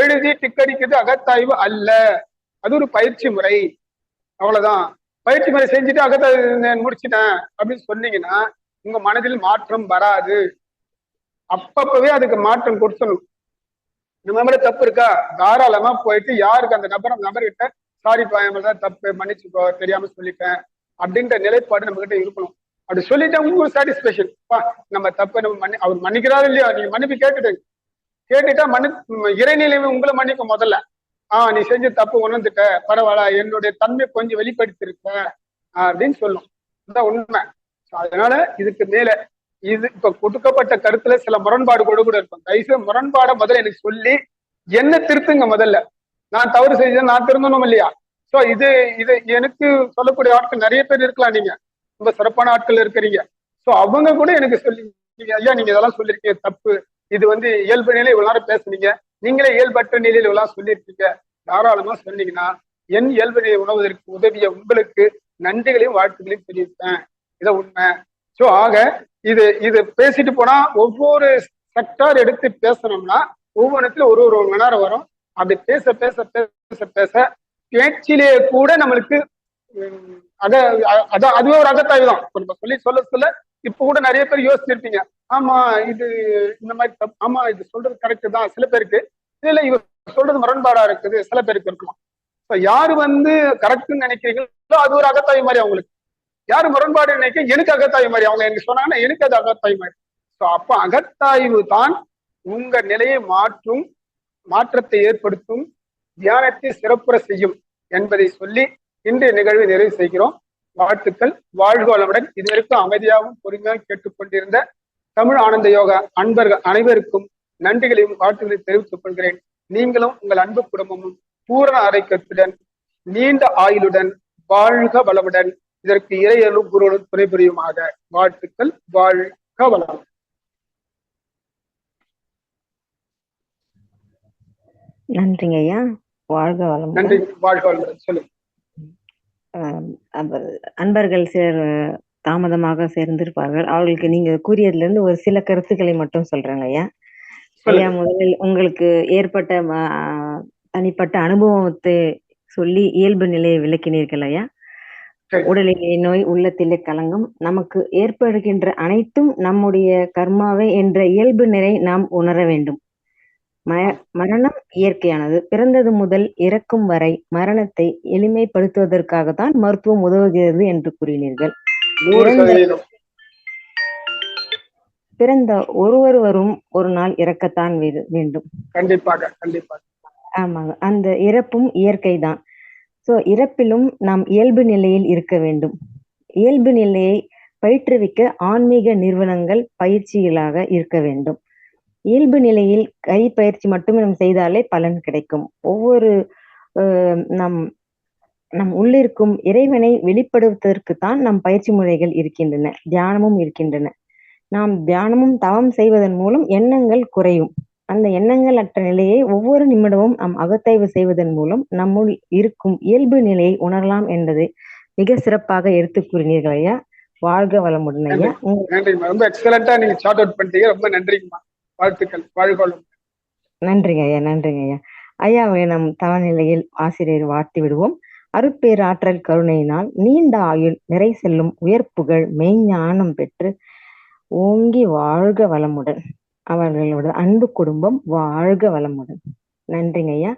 எழுதி டிக்கடிக்கிறது அகத்தாய்வு அல்ல. அது ஒரு பயிற்சி முறை, அவ்வளவுதான். பயிற்சி முறை செஞ்சுட்டு அகத்தாய்வு முடிச்சிட்டேன் அப்படின்னு சொன்னீங்கன்னா உங்க மனதில் மாற்றம் வராது. அப்பப்பவே அதுக்கு மாற்றம் கொடுத்தணும். நம்ம மேல தப்பு இருக்கா, தாராளமா போயிட்டு யாருக்கு அந்த நபர்கிட்ட சாரிப்பா என் தான் தப்பு, மன்னிச்சுக்கோ, தெரியாம சொல்லிட்டேன் அப்படின்ற நிலைப்பாடு நம்ம கிட்ட இருக்கணும். அப்படி சொல்லிட்டா உங்களுக்கு சாட்டிஸ்பேக்ஷன், நம்ம தப்பு நம்ம அவர் மன்னிக்கிறாரு இல்லையா, நீங்க மன்னிப்பு கேட்டுட்டா இறைநிலைமை உங்களை மன்னிக்கும் முதல்ல. நீ செஞ்ச தப்பு உணர்ந்துட்ட, பரவாயில்ல, என்னுடைய தன்மை கொஞ்சம் வெளிப்படுத்திருக்க அப்படின்னு சொல்லும். இதுதான் உண்மை. அதனால இதுக்கு மேல இது இப்ப கொடுக்கப்பட்ட கருத்துல சில முரண்பாடு கூட இருக்கும். தயவுசெய்து முரண்பாடை முதல்ல எனக்கு சொல்லி என்ன திருத்துங்க. முதல்ல நான் தவறு செஞ்சேன், நான் திருந்தணும் இல்லையா? சோ இது எனக்கு சொல்லக்கூடிய ஆட்கள் நிறைய பேர் இருக்கலாம், நீங்க ரொம்ப சிறப்பான ஆட்கள் இருக்கிறீங்க. சோ அவங்க கூட எனக்கு சொல்லி, ஐயா நீங்க இதெல்லாம் சொல்லிருக்கீங்க தப்பு, இது இயல்பு நிலையில இவ்வளவு நேரம் பேசுனீங்க, நீங்களே இயல்பற்ற நிலையில இவ்வளவு சொல்லியிருக்கீங்க, தாராளமா சொன்னீங்கன்னா என் இயல்பு நிலை உணர்வதற்கு உதவிய உங்களுக்கு நன்றிகளையும் வாழ்த்துக்களையும் தெரிவிப்பேன். இதை உண்மை. சோ ஆக இது பேசிட்டு போனா ஒவ்வொரு செக்டார் எடுத்து பேசணும்னா ஒவ்வொன்றுத்துல ஒரு மணி நேரம் வரும். அப்படி பேச பேச பேச பேச பேச்சிலேயே கூட நம்மளுக்கு அதுவே ஒரு அகத்தாய்வு தான். சொல்லி சொல்ல இப்ப கூட நிறைய பேர் யோசிச்சிருப்பீங்க, ஆமா இது இந்த மாதிரி, ஆமா இது சொல்றது கரெக்ட் தான். சில பேருக்கு இதுல இவர் சொல்றது முரண்பாடா இருக்குது, சில பேருக்கு இருக்கலாம். யாரு கரெக்ட்னு நினைக்கிறீங்களோ அது ஒரு அகத்தாய்வு மாதிரி அவங்களுக்கு. யாரு முரண்பாடு நினைக்க எனக்கு அகத்தாய்வு மாதிரி, அவங்க எனக்கு சொன்னாங்கன்னா எனக்கு அது அகத்தாய்வு மாதிரி. அப்ப அகத்தாய்வு தான் உங்க நிலையை மாற்றத்தை ஏற்படுத்தும், தியானத்தை சிறப்புற செய்யும் என்பதை சொல்லி இன்றைய நிகழ்வை நிறைவு செய்கிறோம். வாழ்த்துக்கள். வாழ்க வளமுடன். இதுவரைக்கும் அமைதியாகவும் பொறுமையாக கேட்டுக்கொண்டிருந்த தமிழ் ஆனந்த யோகா அன்பர்கள் அனைவருக்கும் நன்றிகளையும் வாழ்த்துக்களையும் தெரிவித்துக் கொள்கிறேன். நீங்களும் உங்கள் அன்பு குடும்பமும் பூரண ஆரோக்கியத்துடன் நீண்ட ஆயுளுடன் வாழ்க வளமுடன். இதற்கு இறையலும் குருவும் துணை புரியுமாக. வாழ்த்துக்கள். வாழ்க வளம். நன்றிங்க ஐயா. வாழ்க வளம். நன்றி. வாழ்க வளம். சொல்லுங்க. அன்பர்கள் தாமதமாக சேர்ந்திருப்பார்கள். அவர்களுக்கு நீங்க கூறியதுல இருந்து ஒரு சில கருத்துக்களை மட்டும் சொல்றேங்க ஐயா. ஐயா, முதலில் உங்களுக்கு ஏற்பட்ட தனிப்பட்ட அனுபவத்தை சொல்லி இயல்பு நிலையை விளக்கினீர்கள் ஐயா. உடலிலே நோய், உள்ளத்திலே களங்கம், நமக்கு ஏற்படுகின்ற அனைத்தும் நம்முடைய கர்மாவே என்ற இயல்பு நிலை நாம் உணர வேண்டும். மரணம் இயற்கையானது. பிறந்தது முதல் இறக்கும் வரை மரணத்தை எளிமைப்படுத்துவதற்காகத்தான் மருத்துவம் உதவுகிறது என்று கூறினீர்கள். பிறந்த ஒருவரும் ஒரு நாள் இறக்கத்தான் வேண்டும். கண்டிப்பாக கண்டிப்பாக. ஆமாங்க, அந்த இறப்பும் இயற்கை தான். சோ இறப்பிலும் நாம் இயல்பு நிலையில் இருக்க வேண்டும். இயல்பு நிலையை பயிற்றுவிக்க ஆன்மீக நிறுவனங்கள் பயிற்சிகளாக இருக்க வேண்டும். இயல்பு நிலையில் கை பயிற்சி மட்டுமே நாம் செய்தாலே பலன் கிடைக்கும். ஒவ்வொரு நம் உள்ளிருக்கும் இறைவனை வெளிப்படுத்துவதற்குத்தான் நம் பயிற்சி முறைகள் இருக்கின்றன, தியானமும் இருக்கின்றன. நாம் தியானமும் தவம் செய்வதன் மூலம் எண்ணங்கள் குறையும். அந்த எண்ணங்கள் அற்ற நிலையை ஒவ்வொரு நிமிடமும் நாம் அகத்தாய்வு செய்வதன் மூலம் நம்முள் இருக்கும் இயல்பு நிலையை உணரலாம் என்பதை மிக சிறப்பாக எடுத்து கூறினீர்கள் ஐயா. வாழ்க வளமுடன் ஐயா. ரொம்ப எக்ஸலண்டா நீங்க சார்ட் அவுட் பண்ணிட்டீங்க. ரொம்ப நன்றிங்கம்மா. வாழ்த்துக்கள். வாழ்க. நன்றிங்க ஐயா. நன்றிங்க ஐயா. ஐயாவை நம் தவநிலையில் ஆசிரியர் வாழ்த்தி விடுவோம். அருட்பேராற்றல் கருணையினால் நீண்ட ஆயுள், நிறை செல்லும் உயர்ப்புகள், மெய்ஞானம் பெற்று ஓங்கி வாழ்க வளமுடன். அவர்களோட அன்பு குடும்பம் வாழ்க வளமுடன். நன்றிங்க ஐயா.